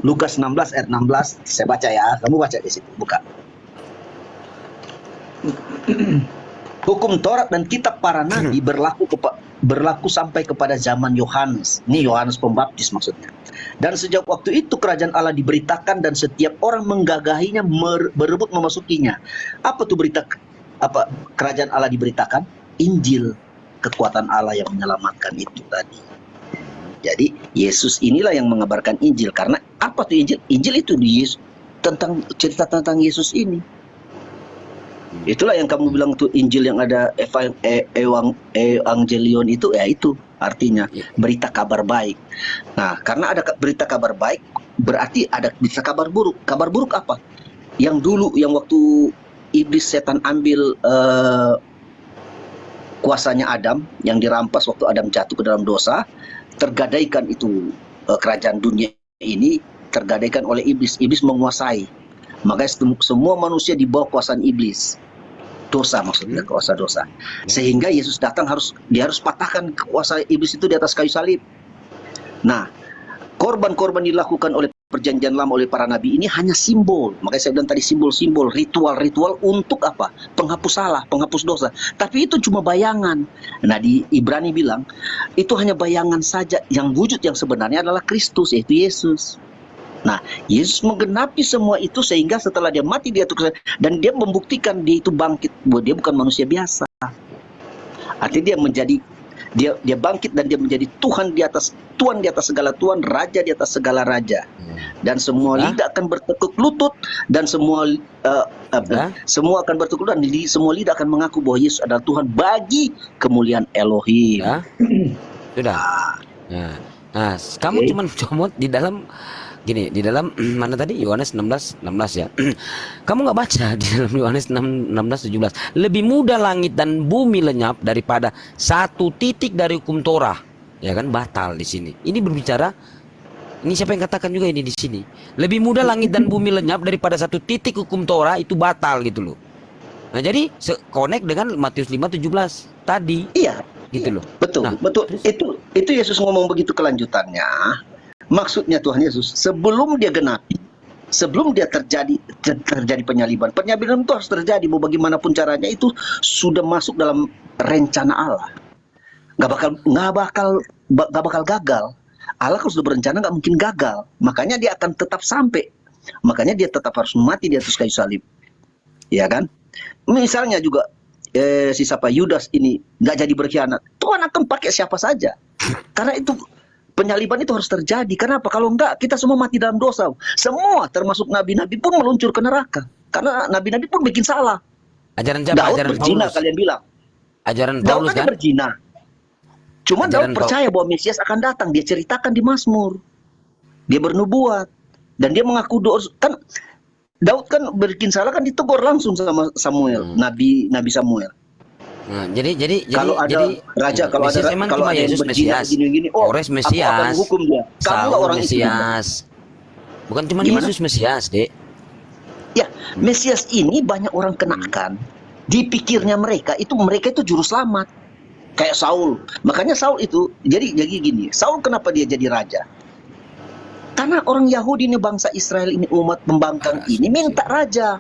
Lukas 16 ayat 16, saya baca ya. Kamu baca di situ, buka. Hukum Taurat dan kitab para nabi berlaku sampai kepada zaman Yohanes. Ini Yohanes Pembaptis maksudnya. Dan sejak waktu itu kerajaan Allah diberitakan dan setiap orang menggagahinya, berebut memasukinya. Apa tuh kerajaan Allah diberitakan? Injil, kekuatan Allah yang menyelamatkan itu tadi. Jadi Yesus inilah yang mengabarkan Injil. Karena apa tuh Injil? Injil itu tentang cerita tentang Yesus ini. Itulah yang kamu bilang tuh Injil yang ada Evangelion itu, ya itu artinya berita kabar baik. Nah, karena ada berita kabar baik, berarti ada berita kabar buruk. Kabar buruk apa? Yang dulu, yang waktu iblis setan ambil kuasanya Adam, yang dirampas waktu Adam jatuh ke dalam dosa, tergadaikan itu kerajaan dunia ini tergadaikan oleh iblis. Iblis menguasai. Makanya semua manusia di bawah kuasaan iblis. Dosa maksudnya, kuasa dosa. Sehingga Yesus datang dia harus patahkan kuasa iblis itu di atas kayu salib. Nah, korban-korban dilakukan oleh perjanjian lama oleh para nabi ini hanya simbol. Makanya saya bilang tadi simbol-simbol, ritual-ritual untuk apa? Penghapus salah, penghapus dosa. Tapi itu cuma bayangan. Nah, di Ibrani bilang, itu hanya bayangan saja. Yang wujud yang sebenarnya adalah Kristus, yaitu Yesus. Nah, Yesus menggenapi semua itu sehingga setelah dia mati dia dan dia membuktikan dia itu bangkit, bahwa dia bukan manusia biasa. Artinya dia bangkit dan dia menjadi Tuhan di atas segala Tuhan, Raja di atas segala raja. Dan semua lidah akan bertekuk lutut dan semua akan bertekuk lutut dan semua lidah akan mengaku bahwa Yesus adalah Tuhan bagi kemuliaan Elohim. Sudah. Nah, kamu cuma comot di dalam gini, di dalam mana tadi Yohanes 16 ya. Kamu nggak baca di dalam Yohanes 16 17. Lebih mudah langit dan bumi lenyap daripada satu titik dari hukum Torah. Ya kan, batal di sini. Ini berbicara, ini siapa yang katakan juga ini di sini. Lebih mudah langit dan bumi lenyap daripada satu titik hukum Torah, itu batal gitu loh. Nah, jadi connect dengan Matius 5:17 tadi. Iya, gitu loh. Betul, Nah, betul. Itu Yesus ngomong begitu kelanjutannya. Maksudnya Tuhan Yesus sebelum dia genapi, sebelum dia terjadi penyaliban itu harus terjadi. Mau bagaimanapun caranya itu sudah masuk dalam rencana Allah. Gak bakal gagal. Allah kalau sudah berencana gak mungkin gagal. Makanya dia akan tetap sampai. Makanya dia tetap harus mati di atas kayu salib. Ya kan? Misalnya juga si siapa Yudas ini nggak jadi berkhianat, Tuhan akan pakai siapa saja. Karena itu penyaliban itu harus terjadi. Kenapa? Kalau enggak, kita semua mati dalam dosa. Semua, termasuk nabi-nabi pun meluncur ke neraka. Karena nabi-nabi pun bikin salah. Ajaran siapa? Daud Ajaran berzina, Paulus. kalian bilang. Ajaran Daud Paulus aja kan? berzina. Cuman Ajaran Daud percaya bahwa Mesias akan datang. Dia ceritakan di Mazmur. Dia bernubuat. Dan dia mengaku doa. Kan Daud kan bikin salah kan ditegur langsung sama Samuel. Nabi Samuel. Nah, jadi Kalau ada raja, kalau Mesias ada emang kalau cuma ada yang Yesus berzina Mesias. gini-gini, oh, Kores aku akan Mesias. hukum dia. Kamu nggak Saul orang itu. Mesias. Bukan cuma Gimana? Yesus Mesias, Dek. Ya, Mesias ini banyak orang kenakan. Dipikirnya mereka itu juru selamat. Kayak Saul. Makanya Saul itu jadi gini. Saul kenapa dia jadi raja? Karena orang Yahudi ini, bangsa Israel ini, umat pembangkang ini minta raja.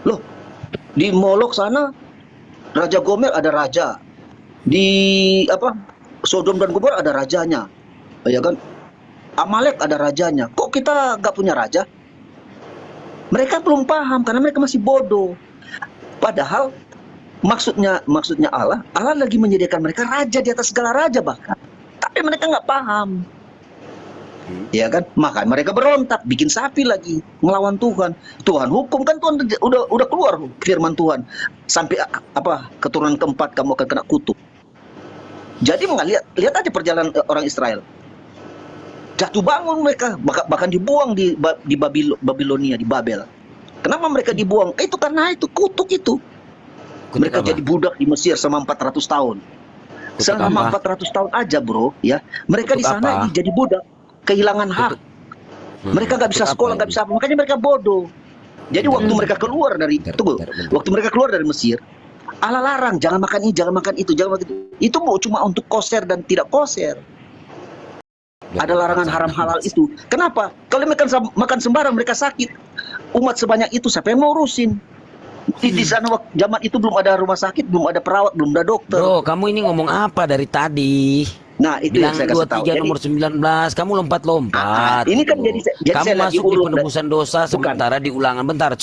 Loh, di Molok sana Raja Gomer ada raja. Di Sodom dan Gomora ada rajanya. Ya kan? Amalek ada rajanya. Kok kita nggak punya raja? Mereka belum paham karena mereka masih bodoh. Padahal maksudnya Allah lagi menyediakan mereka raja di atas segala raja bahkan. Tapi mereka nggak paham. Ya kan? Maka mereka berontak, bikin sapi lagi, ngelawan Tuhan. Tuhan hukum kan, Tuhan udah keluar firman Tuhan. Sampai keturunan keempat kamu akan kena kutuk. Jadi lihat aja perjalanan orang Israel. Jatuh bangun mereka, bahkan dibuang di Babilonia, di Babel. Kenapa mereka dibuang? Itu karena itu kutuk itu. Mereka jadi budak di Mesir selama 400 tahun. Selama 400 tahun aja, bro, ya. Mereka di sana jadi budak. Kehilangan hak. Mereka nggak bisa sekolah, nggak bisa apa. Makanya mereka bodoh. Jadi waktu mereka keluar dari waktu mereka keluar dari Mesir, Allah larang jangan makan ini, jangan makan itu, jangan makan itu. Itu cuma untuk koser dan tidak koser. Ada larangan haram halal itu. Kenapa? Kalau mereka makan sembarang mereka sakit. Umat sebanyak itu siapa yang ngurusin? Di sana zaman itu belum ada rumah sakit, belum ada perawat, belum ada dokter. Bro, kamu ini ngomong apa dari tadi? Nah, itu Bilang yang saya kasih tahu. 23 nomor 19, kamu lompat-lompat. Ini kan bro. jadi kamu saya lagi masuk di urut penebusan dosa sementara di ulangan bentar.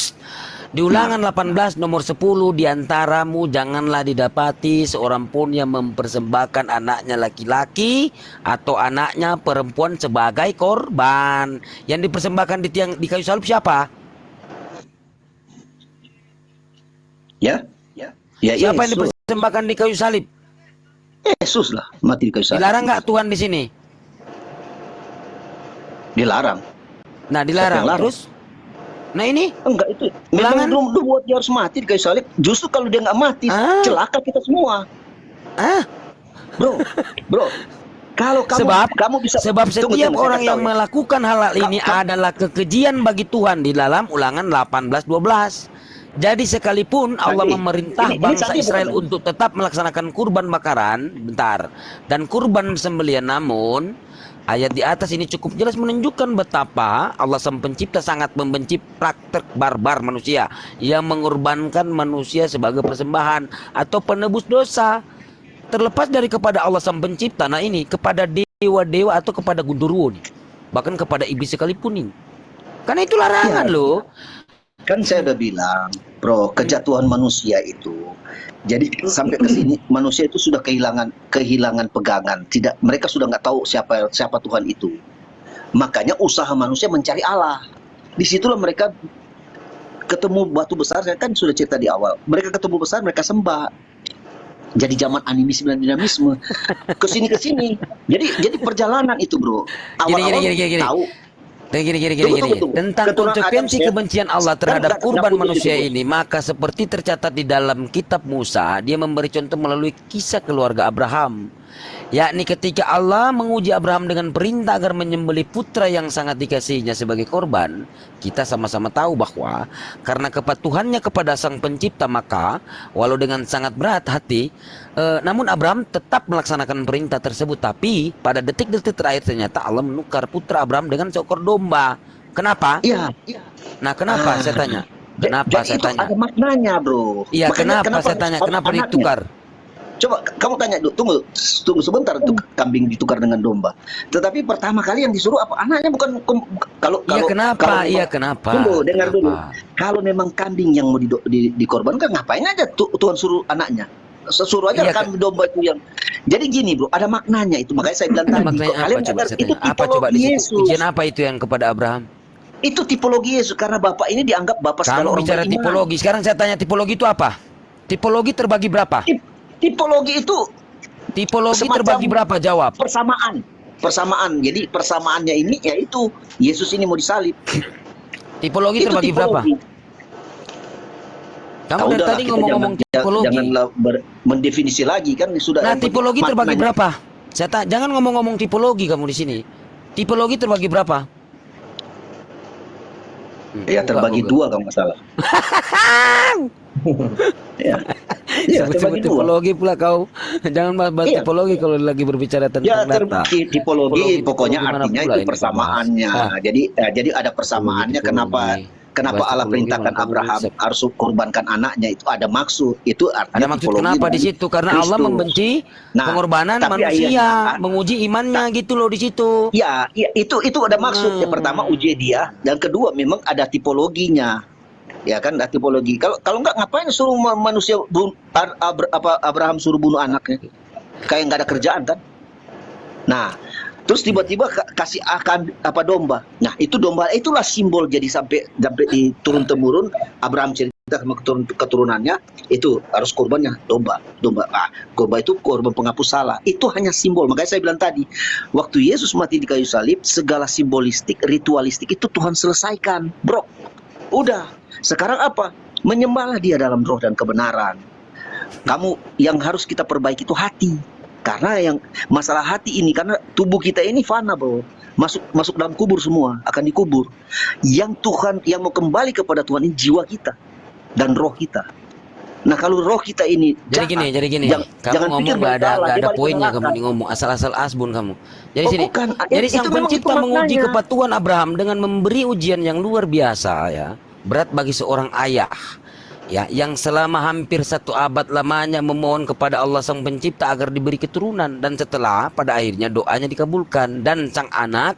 Di ulangan 18 nomor 10, diantaramu janganlah didapati seorang pun yang mempersembahkan anaknya laki-laki atau anaknya perempuan sebagai korban. Yang dipersembahkan di kayu salib siapa? Ya, siapa yang Yesus. dipersembahkan di kayu salib? Yesus lah mati di kayu salib. Dilarang nggak Tuhan di sini? Dilarang. Nah, dilarang. Siapa yang larang? Terus? Nah ini? Enggak, itu Ulangan? memang belum buat dia harus mati di kayu salib. Justru kalau dia nggak mati, celaka kita semua. Bro. Kalau kamu bisa Setiap orang yang melakukan melakukan hal ini adalah kekejian bagi Tuhan di dalam ulangan 18:12. Jadi sekalipun Allah memerintah bangsa Israel untuk tetap melaksanakan kurban bakaran, dan kurban sembelihan, namun ayat di atas ini cukup jelas menunjukkan betapa Allah Sang Pencipta sangat membenci praktek barbar manusia yang mengorbankan manusia sebagai persembahan atau penebus dosa. Terlepas dari kepada Allah Sang Pencipta, nah ini kepada dewa-dewa atau kepada gundurwo, bahkan kepada iblis sekalipun ini. Karena itu larangan loh. Kan saya udah bilang, bro, kejatuhan manusia itu. Jadi sampai ke sini manusia itu sudah kehilangan pegangan. Mereka sudah nggak tahu siapa Tuhan itu. Makanya usaha manusia mencari Allah. Disitulah mereka ketemu batu besar. Saya kan sudah cerita di awal. Mereka ketemu besar, mereka sembah. Jadi zaman animisme dan dinamisme. Kesini. Jadi perjalanan itu, bro. Awal-awal tahu. Gini. Tunggu. Tentang konsekuensi kebencian Allah terhadap kurban manusia ini, maka seperti tercatat di dalam kitab Musa, dia memberi contoh melalui kisah keluarga Abraham. Yakni ketika Allah menguji Abraham dengan perintah agar menyembelih putra yang sangat dikasihinya sebagai korban, kita sama-sama tahu bahwa karena kepatuhannya kepada Sang Pencipta, maka walau dengan sangat berat hati, namun Abraham tetap melaksanakan perintah tersebut. Tapi pada detik-detik terakhir ternyata Allah menukar putra Abraham dengan seekor domba. Kenapa? Iya. Nah, kenapa saya tanya? Kenapa saya itu tanya? ada maknanya, bro. Iya, Makanya kenapa saya tanya? Kenapa anaknya? ditukar? Coba kamu tanya dulu, tunggu sebentar tuh, kambing ditukar dengan domba. Tetapi pertama kali yang disuruh apa? Anaknya bukan kalau Iya, kenapa? Iya, kenapa? Tunggu, dengar Kenapa? dulu. Kalau memang kambing yang mau dikorbankan, ngapain aja Tuhan suruh anaknya? Sesuruh aja Iya, kambing domba itu yang. Jadi gini bro, ada maknanya itu. Makanya saya bilang Ada tadi, maknanya kok apa kalian coba nggak saya ngerti, itu tanya? Apa coba di tipologi situ? Yesus. Ujian apa itu yang kepada Abraham? Itu tipologi Yesus karena Bapak ini dianggap Bapak segala Kamu orang bicara beriman. tipologi. Sekarang saya tanya tipologi itu apa? Tipologi terbagi berapa? Tipologi itu Tipologi semacam terbagi berapa? Jawab. persamaan. Jadi persamaannya ini yaitu Yesus ini mau disalib. Tipologi Itu terbagi berapa? tipologi. Kamu Ah, dari udahlah, tadi kita ngomong-ngomong tipologi. janganlah mendefinisi lagi kan sudah. Nah, tipologi terbagi maknanya. berapa? Jangan ngomong-ngomong tipologi kamu di sini. Tipologi terbagi berapa? Ya terbagi dua kalau nggak salah. Ya, ya terbagi dua. Tipologi pula kau. Jangan bahas Iya. tipologi kalau lagi berbicara tentang Ya data. tipologi pokoknya mana artinya pula itu ini persamaannya. dibahas? Jadi ada persamaannya. Kenapa Allah Tipologi perintahkan mana Abraham konsep. harus korbankan anaknya, itu ada maksud. Itu artinya Ada maksud tipologi kenapa dari di situ? Karena Allah Kristus. membenci Nah, pengorbanan tapi manusia, akhirnya- menguji imannya gitu loh di situ. Ya, itu ada maksud. Yang pertama uji dia, dan kedua memang ada tipologinya. Ya kan, ada tipologi. Kalau nggak ngapain suruh manusia Abraham suruh bunuh anaknya? Kayak nggak ada kerjaan kan? Nah, terus tiba-tiba kasih akan domba. Nah, itu domba itulah simbol, jadi sampai di turun temurun Abraham cerita sama keturunannya itu harus korbannya domba. Nah, korban itu korban penghapus salah. Itu hanya simbol. Makanya saya bilang tadi, waktu Yesus mati di kayu salib, segala simbolistik, ritualistik itu Tuhan selesaikan, bro. Udah. Sekarang apa? Menyembahlah Dia dalam roh dan kebenaran. Kamu yang harus kita perbaiki itu hati. Karena yang masalah hati ini, karena tubuh kita ini fana bro, masuk dalam kubur semua, akan dikubur. Yang Tuhan, yang mau kembali kepada Tuhan ini jiwa kita dan roh kita. Nah kalau roh kita ini Jadi gini. jangan Kamu ngomong pikir nggak ada dia balik poinnya ke kamu neraka. di ngomong asal-asal asbun kamu. Jadi Oh, sini. bukan. Jadi Itu Sang memang Pencipta itu menguji maknanya. kepatuhan Abraham dengan memberi ujian yang luar biasa ya. Berat bagi seorang ayah ya yang selama hampir 1 abad lamanya memohon kepada Allah Sang Pencipta agar diberi keturunan, dan setelah pada akhirnya doanya dikabulkan dan sang anak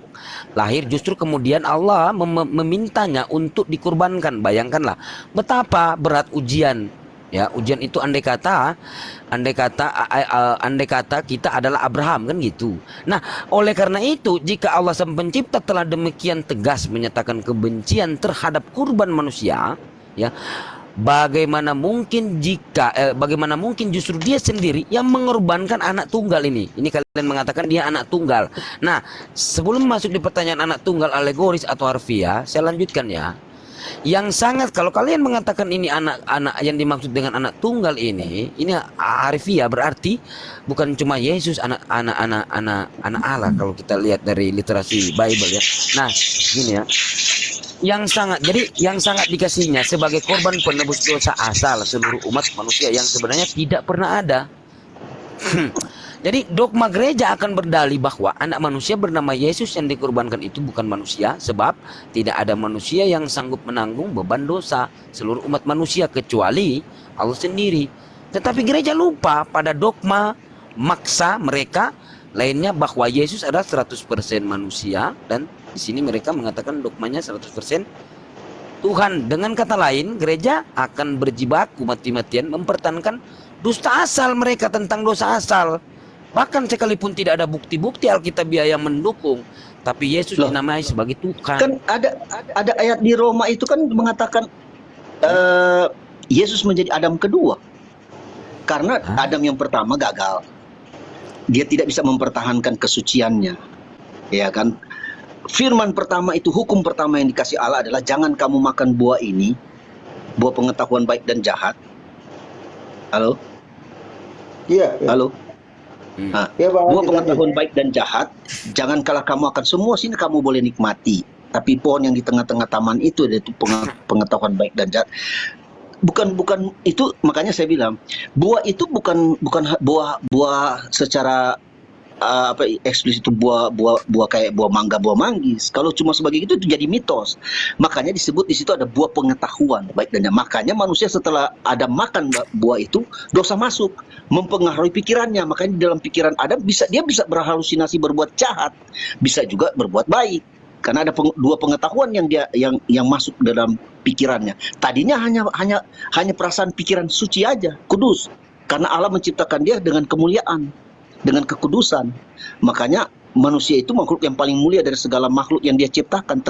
lahir, justru kemudian Allah memintanya untuk dikurbankan. Bayangkanlah betapa berat ujian. Ya, ujian itu andai kata kita adalah Abraham kan gitu. Nah, oleh karena itu jika Allah Sang Pencipta telah demikian tegas menyatakan kebencian terhadap kurban manusia, ya, bagaimana mungkin justru Dia sendiri yang mengorbankan anak tunggal ini? Ini kalian mengatakan Dia anak tunggal. Nah, sebelum masuk di pertanyaan anak tunggal alegoris atau harfiah, saya lanjutkan ya. Yang sangat, kalau kalian mengatakan ini anak-anak yang dimaksud dengan anak tunggal ini harfiah, berarti bukan cuma Yesus anak Allah kalau kita lihat dari literasi Bible ya. Nah, gini ya. Yang sangat dikasihnya sebagai korban penebus dosa asal seluruh umat manusia yang sebenarnya tidak pernah ada. Jadi dogma gereja akan berdalih bahwa anak manusia bernama Yesus yang dikorbankan itu bukan manusia, sebab tidak ada manusia yang sanggup menanggung beban dosa seluruh umat manusia kecuali Allah sendiri. Tetapi gereja lupa pada dogma maksa mereka lainnya bahwa Yesus adalah 100% manusia, dan di sini mereka mengatakan dogmanya 100% Tuhan. Dengan kata lain, gereja akan berjibaku mati-matian mempertahankan dusta asal mereka tentang dosa asal. Bahkan sekalipun tidak ada bukti-bukti Alkitabiah yang mendukung, tapi Yesus dinamai sebagai Tuhan. Kan ada ayat di Roma itu kan mengatakan Yesus menjadi Adam kedua. Karena Adam yang pertama gagal. Dia tidak bisa mempertahankan kesuciannya. Ya kan? Firman pertama itu, hukum pertama yang dikasih Allah adalah jangan kamu makan buah ini, buah pengetahuan baik dan jahat. Halo? Iya. Halo? Nah, Ya, Bang, buah lanjut, pengetahuan baik dan jahat, jangan kalah kamu akan semua sini kamu boleh nikmati. Tapi pohon yang di tengah-tengah taman itu, yaitu pengetahuan baik dan jahat. Bukan itu, makanya saya bilang buah itu bukan buah secara eksplisit, itu buah kayak buah mangga, buah manggis. Kalau cuma sebagai itu jadi mitos. Makanya disebut di situ ada buah pengetahuan baik dan jahat. Makanya manusia setelah ada makan buah itu, dosa masuk, mempengaruhi pikirannya. Makanya di dalam pikiran Adam dia bisa berhalusinasi berbuat jahat, bisa juga berbuat baik. Karena ada dua pengetahuan yang masuk dalam pikirannya. Tadinya hanya perasaan pikiran suci aja, kudus. Karena Allah menciptakan dia dengan kemuliaan, dengan kekudusan. Makanya manusia itu makhluk yang paling mulia dari segala makhluk yang dia ciptakan,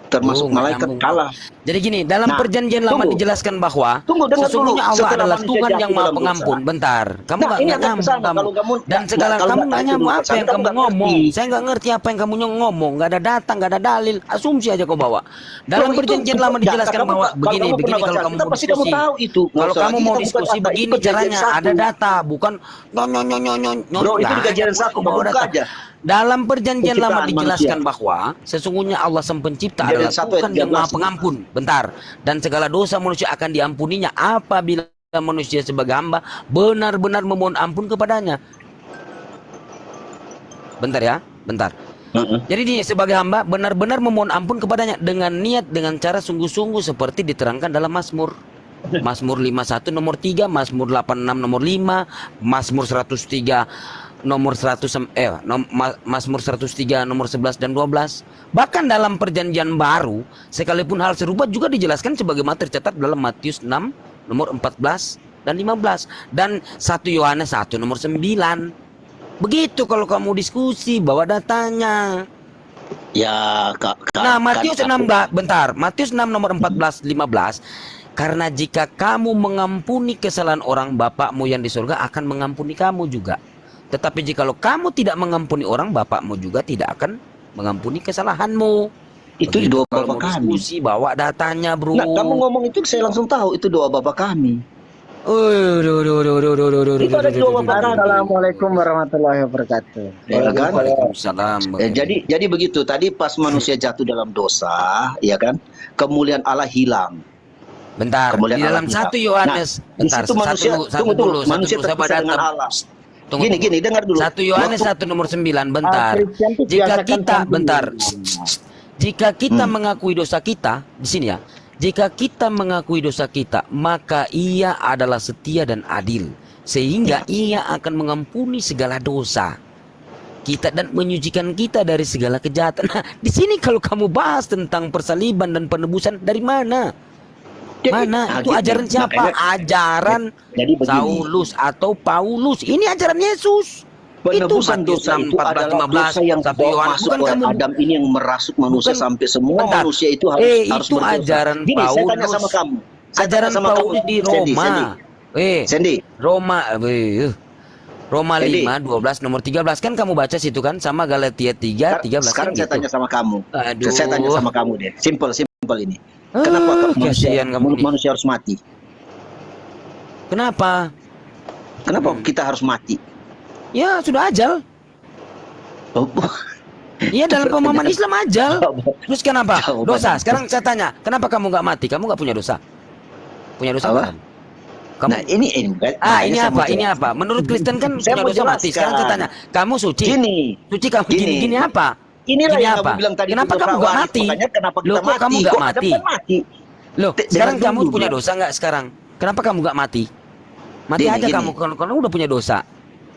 termasuk nggak malaikat nyambung. kalah. Jadi gini, dalam Nah, perjanjian lama tunggu. dijelaskan bahwa Tunggu, dengar sesungguhnya dulu. Allah Setelah adalah manusia Tuhan jatuh yang Maha dalam Pengampun. dosa. Bentar, kamu Nah, nggak ini akan nyambung kesana. kamu. Kalau kamu Dan segala kalau kamu nggak nggak itu nyambung dulu, apa kesana yang kamu kamu nggak ngomong. ngerti. Saya nggak ngerti apa yang kamu ngomong. Nggak ada data, nggak ada dalil, asumsi aja kau bawa. Dalam Kalau itu perjanjian lama data, dijelaskan kamu- bahwa kalau begini, kamu begini pernah kalau baca kamu Alkitab, mau pasti kamu diskusi. tahu itu. Nggak Kalau usah kamu lagi mau kita buka diskusi data. begini Itu perjanjian caranya, satu. ada data, bukan Bro, itu di kajian satu, bawa buka data. aja. Dalam perjanjian lama Penciptaan dijelaskan manusia. bahwa sesungguhnya Allah Sang Pencipta Kejadian adalah 1 ayat Tuhan yang 13. Maha Pengampun. Bentar. Dan segala dosa manusia akan diampuninya apabila manusia sebagai hamba benar-benar memohon ampun kepadanya. Bentar ya, bentar. Jadi dia sebagai hamba benar-benar memohon ampun kepadanya dengan niat, dengan cara sungguh-sungguh seperti diterangkan dalam Mazmur. Mazmur 51 nomor 3, Mazmur 86 nomor 5, Mazmur 103 nomor 100 Mazmur 103 nomor 11 dan 12. Bahkan dalam perjanjian baru sekalipun hal serupa juga dijelaskan sebagaimana tercatat dalam Matius 6 nomor 14 dan 15 dan 1 Yohanes 1 nomor 9. Begitu kalau kamu diskusi bawa datanya. Ya, Nah, Matius 16, bentar. Matius 6 nomor 14 15. Karena jika kamu mengampuni kesalahan orang, Bapakmu yang di surga akan mengampuni kamu juga. Tetapi jikalau kamu tidak mengampuni orang, Bapakmu juga tidak akan mengampuni kesalahanmu. itu di Begitu doa kalau Bapa mau kami. diskusi bawa datanya, bro. Nah, kamu ngomong itu saya langsung tahu itu doa Bapa kami. Itu ada di doa Bapa kami. Assalamualaikum warahmatullahi wabarakatuh. Ya kan? Waalaikumsalam. Jadi begitu tadi pas manusia jatuh dalam dosa, ya kan? Kemuliaan Allah hilang. Bentar, Kemuliaan di dalam Allah 1 hilang. Yohanes, Nah, di bentar, situ manusia tunggu dulu, manusia saya terpisah dengan datang. Allah. Tunggu, Gini, dengar dulu. 1 Yohanes 1 nomor 9, bentar. Kristen itu Jika biasakan kita, campur. bentar. Jika kita mengakui dosa kita, di sini ya. Jika kita mengakui dosa kita, maka Ia adalah setia dan adil, sehingga Ia akan mengampuni segala dosa kita dan menyucikan kita dari segala kejahatan. Nah, di sini kalau kamu bahas tentang persaliban dan penebusan, dari mana? Mana? Itu gini, ajaran siapa? Ajaran jadi begini. Saulus atau Paulus. Ini ajaran Yesus. Penebusan Itu Matius dosa 6, itu 14, adalah 15, dosa yang 1 dibawa Yohanes. masuk Bukan oleh kamu. Adam ini yang merasuk manusia Bukan. sampai semua Bentar. manusia itu harus Itu berdosa. ajaran Gini, saya tanya Paulus. sama kamu. Saya Ajaran tanya sama Paulus kamu. di Sandy, Roma. Sandy. Roma, Roma Sandy. 5 12 nomor 13 kan kamu baca situ kan, sama Galatia 3 13 Sekarang kan saya gitu. tanya sama kamu. Aduh. Saya tanya sama kamu deh. Simple ini. Kenapa kasihan kamu nih. manusia harus mati? Kenapa? Kenapa kita harus mati? Ya sudah ajal. Oh, Iya dalam pemahaman Islam ajal. Terus kenapa? Jawaban. Dosa. Sekarang saya tanya, kenapa kamu nggak mati? Kamu nggak punya dosa? Punya dosa Apa? kan? Kamu Nah, ini ini saya mau apa? Ini jelas. apa? Menurut Kristen kan Saya punya mau dosa mati. Sekarang saya jelaskan. tanya, kamu suci? Gini. Suci kamu Gini. gini apa? Inilah Gini yang apa? kamu bilang tadi. Kenapa itu kamu nggak prawaris. mati? Makanya kenapa kita Loh, kok mati? kamu nggak Kok Adam mati? kan mati? Loh, Jangan sekarang kamu dulu, punya Bro. dosa nggak sekarang? Kenapa kamu nggak mati? Mati Gini, aja gini. kamu kalau udah punya dosa.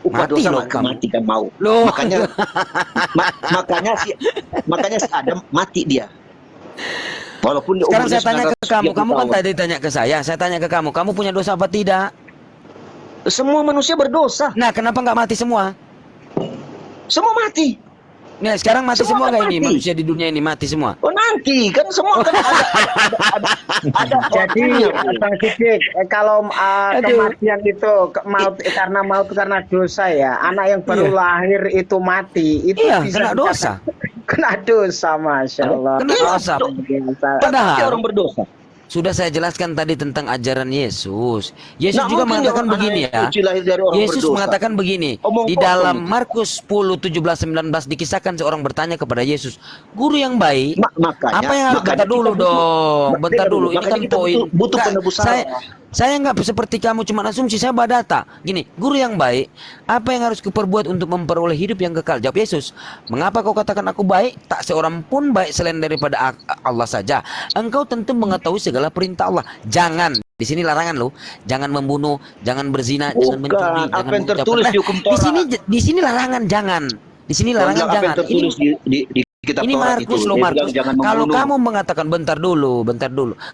Upah Mati dosa loh maka kamu. mati kan mau. Loh. Makanya si Adam mati dia. Walaupun dia Sekarang saya umurnya tanya ke kamu, 930 kamu kan tahun. tadi tanya ke saya tanya ke kamu punya dosa apa tidak? Semua manusia berdosa. Nah, kenapa nggak mati semua? Semua mati. Nah, sekarang mati semua Semua nggak kan ini mati. manusia di dunia ini mati semua? Oh nanti kan semua kan ada Jadi Bang Sidik, kalau kematian itu maut karena dosa ya, anak yang baru Iya. lahir itu mati, itu Iya, bisa kena dosa. kena dosa, masya Allah. Kena dosa. Pasti Padahal orang berdosa. sudah saya jelaskan tadi tentang ajaran Yesus. Yesus Nah, juga mungkin mengatakan orang begini anak ya. suci lahir dari orang Yesus berdosa. mengatakan begini. Omong Di kosong dalam itu. Markus 10 17 19 dikisahkan seorang bertanya kepada Yesus, "Guru yang baik, Makanya apa yang harus bentar kita dulu butuh- dong, bentar dulu. Ini makanya kan kita poin. butuh Nggak, penebus saya nggak seperti kamu cuma asumsi, saya bawa data. Gini, guru yang baik, apa yang harus kuperbuat untuk memperoleh hidup yang kekal? Jawab Yesus, "Mengapa kau katakan aku baik? Tak seorang pun baik selain daripada Allah saja. Engkau tentu mengetahui segala perintah Allah. Jangan." Di sini larangan loh, jangan membunuh, jangan berzina, jangan Bukan, mencuri, apa jangan yang tertulis mengucapkan. di hukum Di Torah. sini larangan jangan. Di sini larangan Apa yang jangan. Ini tertulis di kitab Ini Taurat Markus itu. loh, Dia Markus. bilang jangan Kalau membunuh. kamu mengatakan bentar dulu.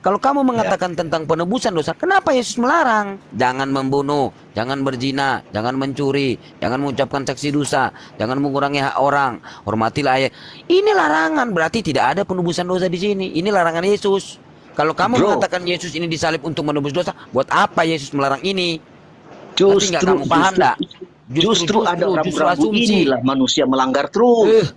Kalau kamu mengatakan tentang penebusan dosa, kenapa Yesus melarang? Jangan membunuh, jangan berzina, jangan mencuri, jangan mengucapkan saksi dosa, jangan mengurangi hak orang, hormatilah ayah. Ini larangan, berarti tidak ada penebusan dosa di sini. Ini larangan Yesus. Kalau kamu mengatakan Yesus ini disalib untuk menebus dosa, buat apa Yesus melarang ini? Ngerti nggak kamu paham nggak? Justru ada rambu-rambu asumsi. inilah manusia melanggar terus.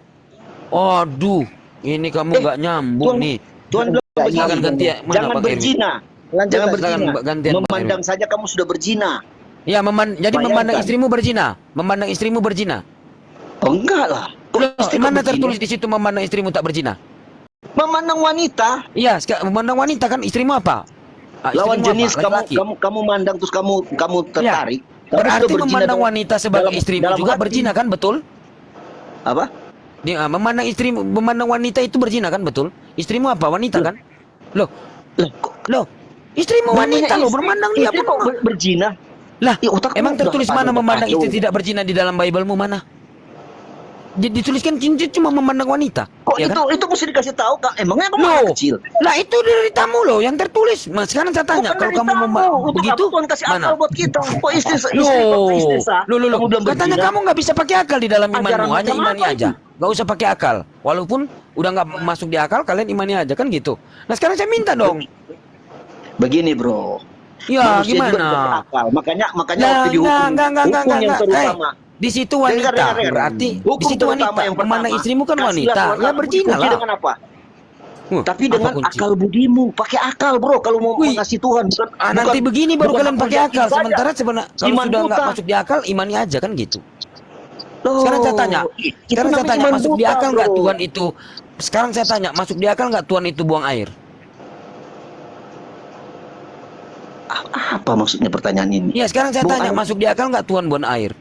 Aduh, ini kamu nggak nyambung nih. Tuhan bilang Silakan begini, ganti ya. Mana jangan Pak Erwin? berzina. Lanjut, Jangan Pak. berzina. Silakan gantian, Pak Memandang saja kamu sudah berzina. Ya, jadi Bayangkan. memandang istrimu berzina. Memandang istrimu berzina. Oh enggak lah. Kok Loh, istri mana kau tertulis berzina? di situ memandang istrimu tak berzina? Memandang wanita. Iya, memandang wanita kan istrimu apa? Ah, Lawan istrimu jenis apa? Laki-laki. kamu mandang terus kamu tertarik. Kamu Berarti sudah berzina memandang dalam- wanita sebagai dalam- istrimu dalam juga hati. berzina kan, betul? Apa? Memandang wanita itu berzina kan, betul? Istrimu apa? Wanita kan? Loh, Loh, istrimu wanita namanya loh, istri- bermandang dia istri pun. kok berzina? Lah, Ya, otak emang lu tertulis udah mana pada memandang kacau. istri tidak berzina di dalam Bible-mu mana? Dituliskan cuma memandang wanita. Kok ya kan? itu mesti dikasih tahu Kak? Emangnya kamu Loh, anak kecil? lah itu dari tamu loh yang tertulis. Mas, sekarang saya tanya, Bukan kalau dari kamu Untuk begitu, apa Tuhan kasih mana? akal buat kita? Kok istri Loh, sah? loh, Kamu bilang katanya berzina? kamu nggak bisa pakai akal di dalam Ajaran imanmu, hanya macam imani apa aja. Nggak usah pakai akal. Walaupun udah nggak masuk di akal, kalian imani aja kan gitu. Nah sekarang saya minta dong. Begini bro. Ya Manusia juga gimana? dikasih akal. Makanya Nah, waktu dihukum, enggak, hukum yang terutama. di situ wanita, Dengar. berarti Hukum di situ terutama wanita. yang pertama, Memandang istrimu kan kasihlah wanita, Tuhan ya aku berzina dikunci lah. dengan apa? Tapi Apa dengan kunci? akal budimu, pakai akal bro. Kalau mau Wih. mengasihi Tuhan, bukan. Nanti begini baru bukan kalian aku pakai yakin akal. saja. Sementara sebenarnya kalau Iman sudah nggak buta. masuk di akal, imani aja kan gitu. Loh, Sekarang saya tanya, itu sekarang saya namanya tanya iman masuk di buta, akal nggak bro. Tuhan itu? Sekarang saya tanya masuk di akal nggak Tuhan itu buang air? Apa maksudnya pertanyaan ini? Iya, sekarang saya Buang tanya air. masuk di akal nggak Tuhan buang air?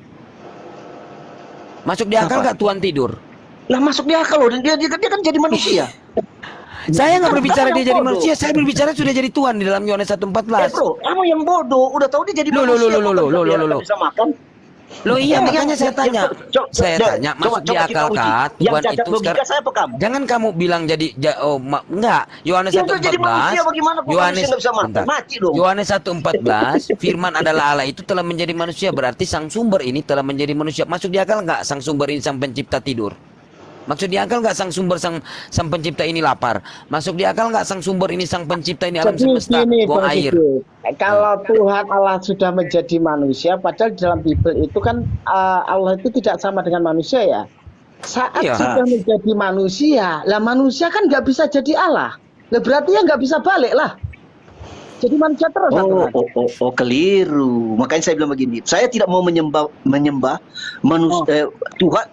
Masuk di akal Apa? nggak Tuhan tidur? Lah masuk di akal loh. Dia kan jadi manusia. Saya nggak Kamu berbicara yang dia jadi bodoh. manusia, saya berbicara sudah jadi Tuhan di dalam Yohanes 1:14. Bro, kamu yang bodoh. Udah tahu dia jadi Loh, manusia. loh, bukan loh, biar loh. kita bisa makan. Loh iya, makanya saya tanya. Coba, Saya tanya, masuk di kita akal uji. kah Yang Tuhan cacat itu logika sekarang? saya apa kamu? Jangan kamu bilang jadi enggak. Yohanes Ya udah jadi manusia 1:14. bagaimana kok Yohanes manusia nggak bisa makan? bentar. Mati dong. Yohanes 1:14, firman adalah Allah itu telah menjadi manusia, berarti sang sumber ini telah menjadi manusia. Masuk di akal enggak sang sumber ini sang pencipta tidur? Maksud di akal nggak sang sumber sang pencipta ini lapar? Masuk di akal nggak sang sumber ini sang pencipta ini alam Jadi semesta gini, buang Bang air? Sigit. Kalau Tuhan Allah sudah menjadi manusia, padahal di dalam Bible itu kan Allah itu tidak sama dengan manusia ya. Saat Iya. sudah menjadi manusia, lah manusia kan nggak bisa jadi Allah. Lah berarti ya nggak bisa balik lah. Jadi manusia terus. Tuhan. Keliru. Makanya saya bilang begini. Saya tidak mau menyembah manusia Tuhan.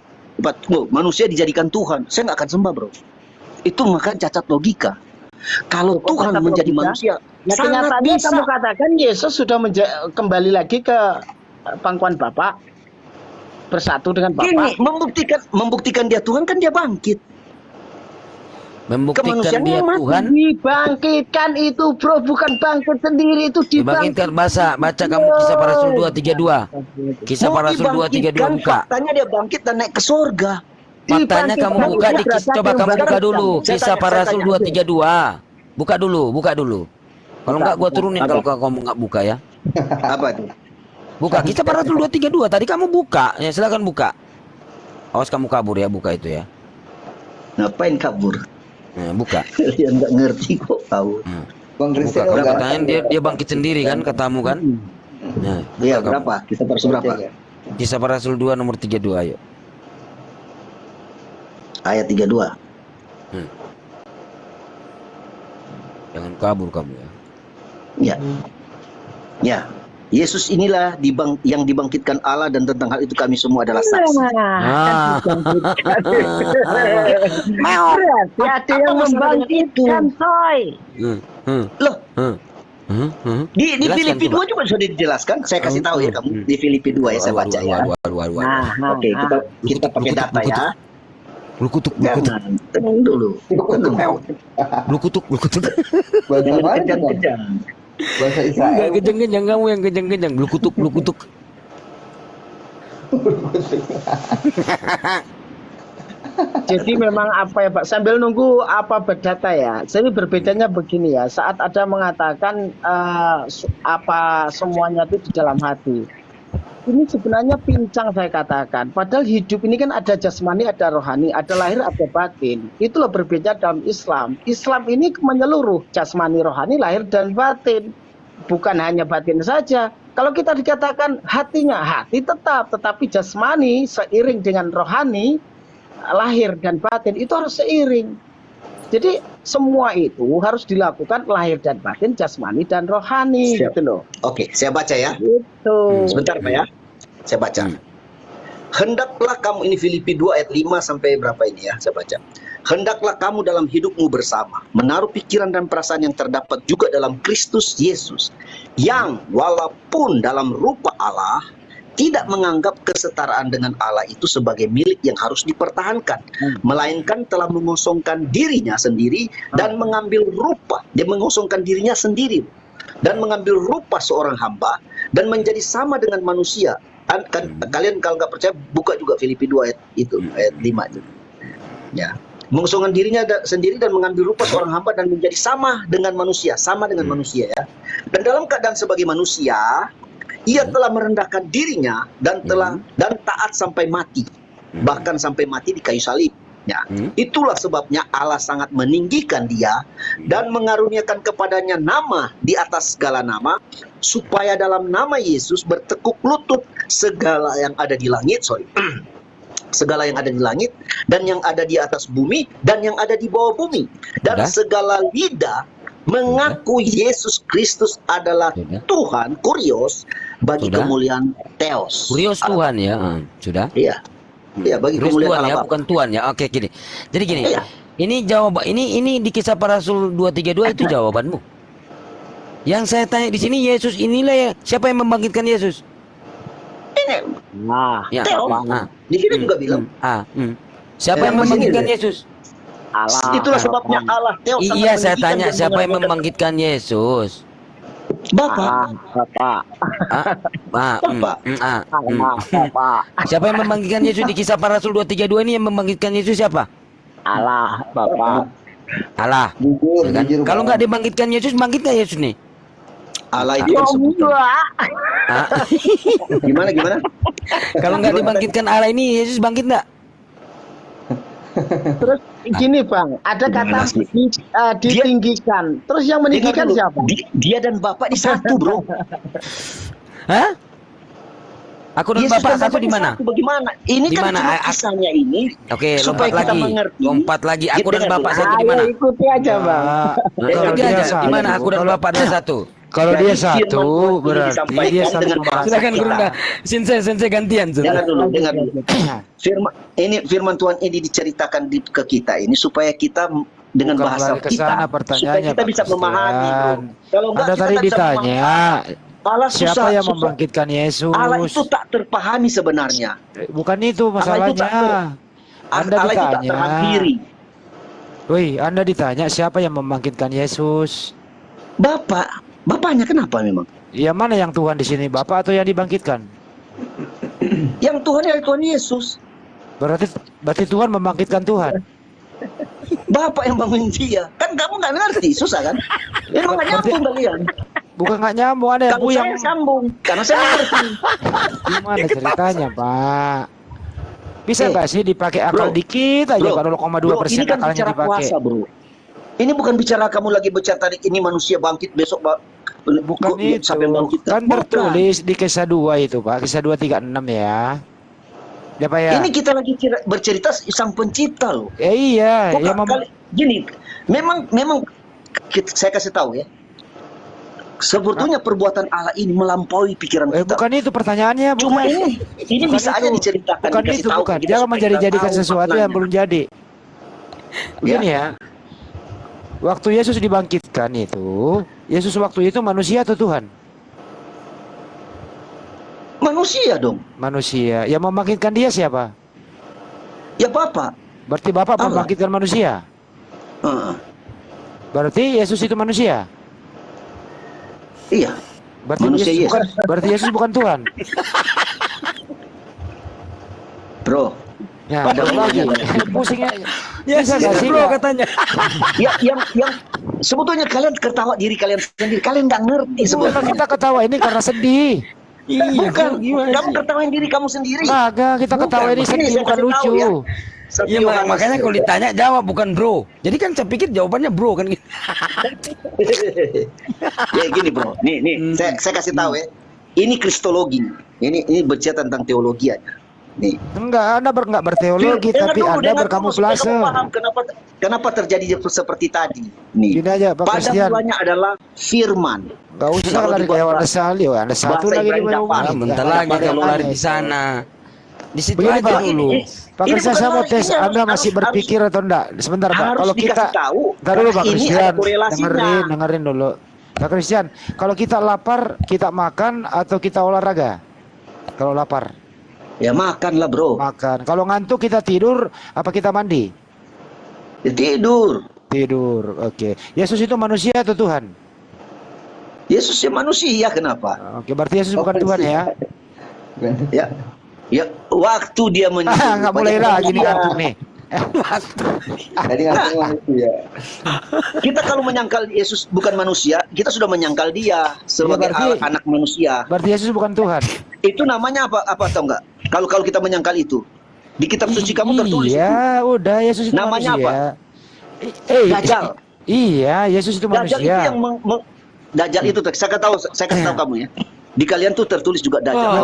Manusia dijadikan Tuhan. Saya nggak akan sembah bro. Itu makanya cacat logika. Kalau Kok Tuhan cacat menjadi logika? manusia, Nah, sangat kenyataannya bisa. kamu katakan Yesus sudah kembali lagi ke pangkuan Bapa, bersatu dengan Bapa. Gini, membuktikan dia Tuhan kan dia bangkit. Membuktikan Kemanusiaan dia yang mati. Tuhan. Dibangkitkan itu bro, bukan bangkit sendiri, itu Dibangkitkan baca kamu Kisah Para Rasul 2:32. Kisah Para Rasul 2:32 buka. Faktanya dia bangkit dan naik ke surga. Faktanya kamu buka di coba kamu buka dulu Kisah Para Rasul 2:32. Buka dulu. Kalau enggak gua turunin kalau kamu enggak buka ya. Apa itu? Buka Kisah Para Rasul 2:32. Tadi kamu buka. Ya silakan buka. Awas kamu kabur ya, buka itu ya. Ngapain kabur? Nah, buka. Dia nggak ngerti kok tahu. Bang Buka. Christian Kalau enggak? katanya dia bangkit sendiri kan katamu kan. Nah, Iya, buka kamu. berapa? Kita persu berapa? Kisah Para Rasul 2 nomor 32 ayo. Ayat 32. Jangan kabur kamu ya. Ya. Ya. Yesus inilah yang dibangkitkan Allah dan tentang hal itu kami semua adalah saksi. Ah. Berarti ada yang membangkitkan coy. Loh, di Jelaskan Filipi coba. 2 juga sudah dijelaskan. Saya kasih tahu ya kamu. Di Filipi 2 ya saya baca ya. Waduh. Oke, kita pakai data ya. Lu kutuk. Jangan, tenang dulu. Tenang. Lu kutuk. Bahasa Jangan mana, Bang? kejang-kejang. Bahasa Enggak Israel. kejang-kejang, kamu yang kejang-kejang. Lu kutuk. Jadi memang apa ya Pak, sambil nunggu apa berdata ya. Jadi berbedanya begini ya, saat ada mengatakan apa semuanya itu di dalam hati. Ini sebenarnya pincang saya katakan. Padahal hidup ini kan ada jasmani, ada rohani, ada lahir, ada batin. Itulah berbeda dalam Islam. Islam ini menyeluruh jasmani, rohani, lahir dan batin. Bukan hanya batin saja. Kalau kita dikatakan hatinya, hati tetap, tetapi jasmani seiring dengan rohani, lahir dan batin itu harus seiring. Jadi semua itu harus dilakukan lahir dan batin, jasmani dan rohani. Siap. Gitu loh. Oke, saya baca ya. Gitu. Sebentar Pak ya. Saya baca. Hendaklah kamu, ini Filipi 2 ayat 5 sampai berapa ini ya, saya baca. Hendaklah kamu dalam hidupmu bersama menaruh pikiran dan perasaan yang terdapat juga dalam Kristus Yesus, yang walaupun dalam rupa Allah tidak menganggap kesetaraan dengan Allah itu sebagai milik yang harus dipertahankan, melainkan telah mengosongkan dirinya sendiri dan mengambil rupa, dia mengosongkan dirinya sendiri dan mengambil rupa seorang hamba dan menjadi sama dengan manusia. Kalian kalau nggak percaya buka juga Filipi 2 ayat itu, ayat 5 itu. Ya. Mengosongkan dirinya sendiri dan mengambil rupa seorang hamba dan menjadi sama dengan manusia, ya. Dan dalam keadaan sebagai manusia, ia telah merendahkan dirinya dan taat sampai mati, bahkan sampai mati di kayu salib. Ya, itulah sebabnya Allah sangat meninggikan dia dan mengaruniakan kepadanya nama di atas segala nama, supaya dalam nama Yesus bertekuk lutut segala yang ada di langit, segala yang ada di langit dan yang ada di atas bumi dan yang ada di bawah bumi, dan segala lidah mengaku Yesus Kristus adalah Tuhan, kurios, bagi kemuliaan Theos. Kurios Tuhan ya, sudah. Iya. Iya, bagi Kurios kemuliaan Tuhan Allah ya, Bapa. bukan Tuhan ya. Oke, gini. Jadi gini. Iya. Ini jawaban ini di Kisah Para Rasul 232 itu jawabanmu. Yang saya tanya di sini, Yesus inilah ya, siapa yang membangkitkan Yesus? Ini Nah, Ya. Theos. Ah. Di sini juga bilang Siapa yang masih membangkitkan ini. Yesus? Allah. itulah sebabnya Allah Theos sangat Iya, saya meninggikan tanya dan siapa yang mengaruniakan. membangkitkan Yesus? Bapa. Bapak. Bapak. Bapak. Siapa yang membangkitkan Yesus di Kisah Para Rasul 232 ini, yang membangkitkan Yesus siapa? Allah, Bapak. Allah. Jujur, Ya kan? jujur. Kalau nggak dibangkitkan Yesus, bangkit nggak Yesus nih? Allah itu yang sebutkan. Ah, Gimana? Kalau nggak dibangkitkan Allah ini, Yesus bangkit nggak? Terus gini Bang, ada kata ditinggikan. Terus yang meninggikan Dengar dulu. siapa? Dia dan Bapak di satu, Bro. Hah? Aku dan Yesus Bapak dan satu di mana? Bagaimana? Ini Di kan mana? cuma kisahnya ini. Oke, supaya lompat kita lagi. mengerti. Lompat lagi. Aku dan Dengar Bapak dulu. satu di mana? Ayo ikuti aja Bang. Kalau Lagi dia aja. Di satu, mana aku dan Bapak ada satu? kalau Jadi dia firman satu Tuhan ini berarti disampaikan dia saling dengan membahas. bahasa Silakan kita. Gurunda. Sensei gantian. Dengar dulu. Firman Tuhan ini diceritakan ke kita ini supaya kita dengan Bukan bahasa lari ke kita, sana supaya pertanyaannya, kita Pak bisa memahami. Bro. Christian. Kalau enggak, Anda kita tadi tak bisa ditanya memahami. Allah siapa susah, yang susah. membangkitkan Yesus? Allah itu tak terpahami sebenarnya. Bukan itu Allah itu masalahnya. tak Anda Allah itu tak ditanya. terhampiri. Woi, Anda ditanya siapa yang membangkitkan Yesus? Bapaknya kenapa memang? Ya mana yang Tuhan di sini, Bapak atau yang dibangkitkan? Yang Tuhan ya Tuhan Yesus. Berarti Tuhan membangkitkan Tuhan. Bapak yang bangun dia. Kan kamu nggak ngerti, susah kan? Memang nggak nyambung kalian. Bukan nggak nyambung, ada yang Kalau buyang. saya sambung, karena saya ngerti. Gimana ceritanya, Pak? Bisa nggak sih dipakai akal Bro, dikit aja, Pak? 0,2% ini kan akalnya bicara dipakai. kuasa, bro. Ini bukan bicara kamu lagi bicara tadi ini manusia bangkit besok, Pak. Bukan Kok itu. sampai bangkit? Kan Bukan. tertulis di Kisah 2 itu, Pak. Kisah 236 ya. Ya, Pak ya. Ini kita lagi bercerita sang pencipta loh. Iya, Kok ya gini, memang saya kasih tahu ya. Sebetulnya perbuatan Allah ini melampaui pikiran kita. bukan itu pertanyaannya, Cuma bukan. ini Bukan bisa aja itu. diceritakan. Bukan dikasih itu, tahu bukan. kita Jangan supaya menjadi-jadikan kita tahu sesuatu yang maknanya. belum jadi. Begini ya. Waktu Yesus dibangkitkan itu, Yesus waktu itu manusia atau Tuhan? Manusia dong. Manusia. Yang membangkitkan dia siapa? Ya Bapak. Berarti Bapak Allah. membangkitkan manusia. Heeh. Berarti Yesus itu manusia. Iya. Berarti Manusia, Yesus yes. bukan, berarti Yesus bukan Tuhan. Bro, Ya, Pada belum lagi. mulanya. Pusingnya. Ya Bisa sih nggak sih, bro Kak? katanya. yang sebetulnya kalian ketawa diri kalian sendiri. Kalian nggak ngerti Bukan, sebetulnya. kita ketawa ini karena sedih. Iya, Bukan, bro, gimana kamu sih? ketawain diri kamu sendiri. Kagak, kita ketawa ini Makanya sedih saya bukan kasih tahu lucu. ya. Iya, makanya kalau ditanya jawab bukan bro. Jadi kan saya pikir jawabannya bro kan gitu. Ya gini bro, nih, saya kasih tahu ya. Ini kristologi. Ini bercerita tentang teologi aja. Nih. Enggak, Anda nggak berteologi, Dengar tapi dulu, Anda dengar dulu, supaya berkamuflase. kamu paham kenapa terjadi seperti tadi. Nih. Gini aja, Pak Pada Christian. mulanya adalah firman. Gak usah Kalau lari dibuat kayak bahasa- Anda Sali, oh, Anda satu bahasa lagi di Ibrani bawah. Jepang. Ah, bentar Nggak lagi pakai kamu lari aneh. di sana. Di situ Begini, aja Pak. dulu. Pak Ini Christian, bukan saya mau lari, tes, ini Anda harus- masih harus- berpikir atau enggak? Sebentar, Pak. harus Kalau kita, dikasih tahu, ntar dulu Pak karena ini Christian, ada korelasinya. dengerin dulu. Pak Christian, kalau kita lapar, kita makan atau kita olahraga? Kalau lapar, Ya makanlah bro. makan. Kalau ngantuk kita tidur, apa kita mandi? Ya, tidur. Tidur, oke. Yesus itu manusia atau Tuhan? Yesus ya manusia, kenapa? Oke, berarti Yesus bukan Tuhan ya? Ya, ya waktu dia Ah, nggak mulai lagi nih kartu nih. Tadi ngatain manusia. Kita kalau menyangkal Yesus bukan manusia, kita sudah menyangkal dia sebagai berarti- anak manusia. Berarti Yesus bukan Tuhan. Itu namanya apa tahu nggak? Kalau kita menyangkal itu di kitab suci kamu tertulis itu. Iya, udah Yesus itu Namanya manusia. Dajjal. Iya, Yesus itu Dajjal itu manusia. yang Dajjal itu saya kasih tahu kamu ya. Di kalian tuh tertulis juga Dajjal.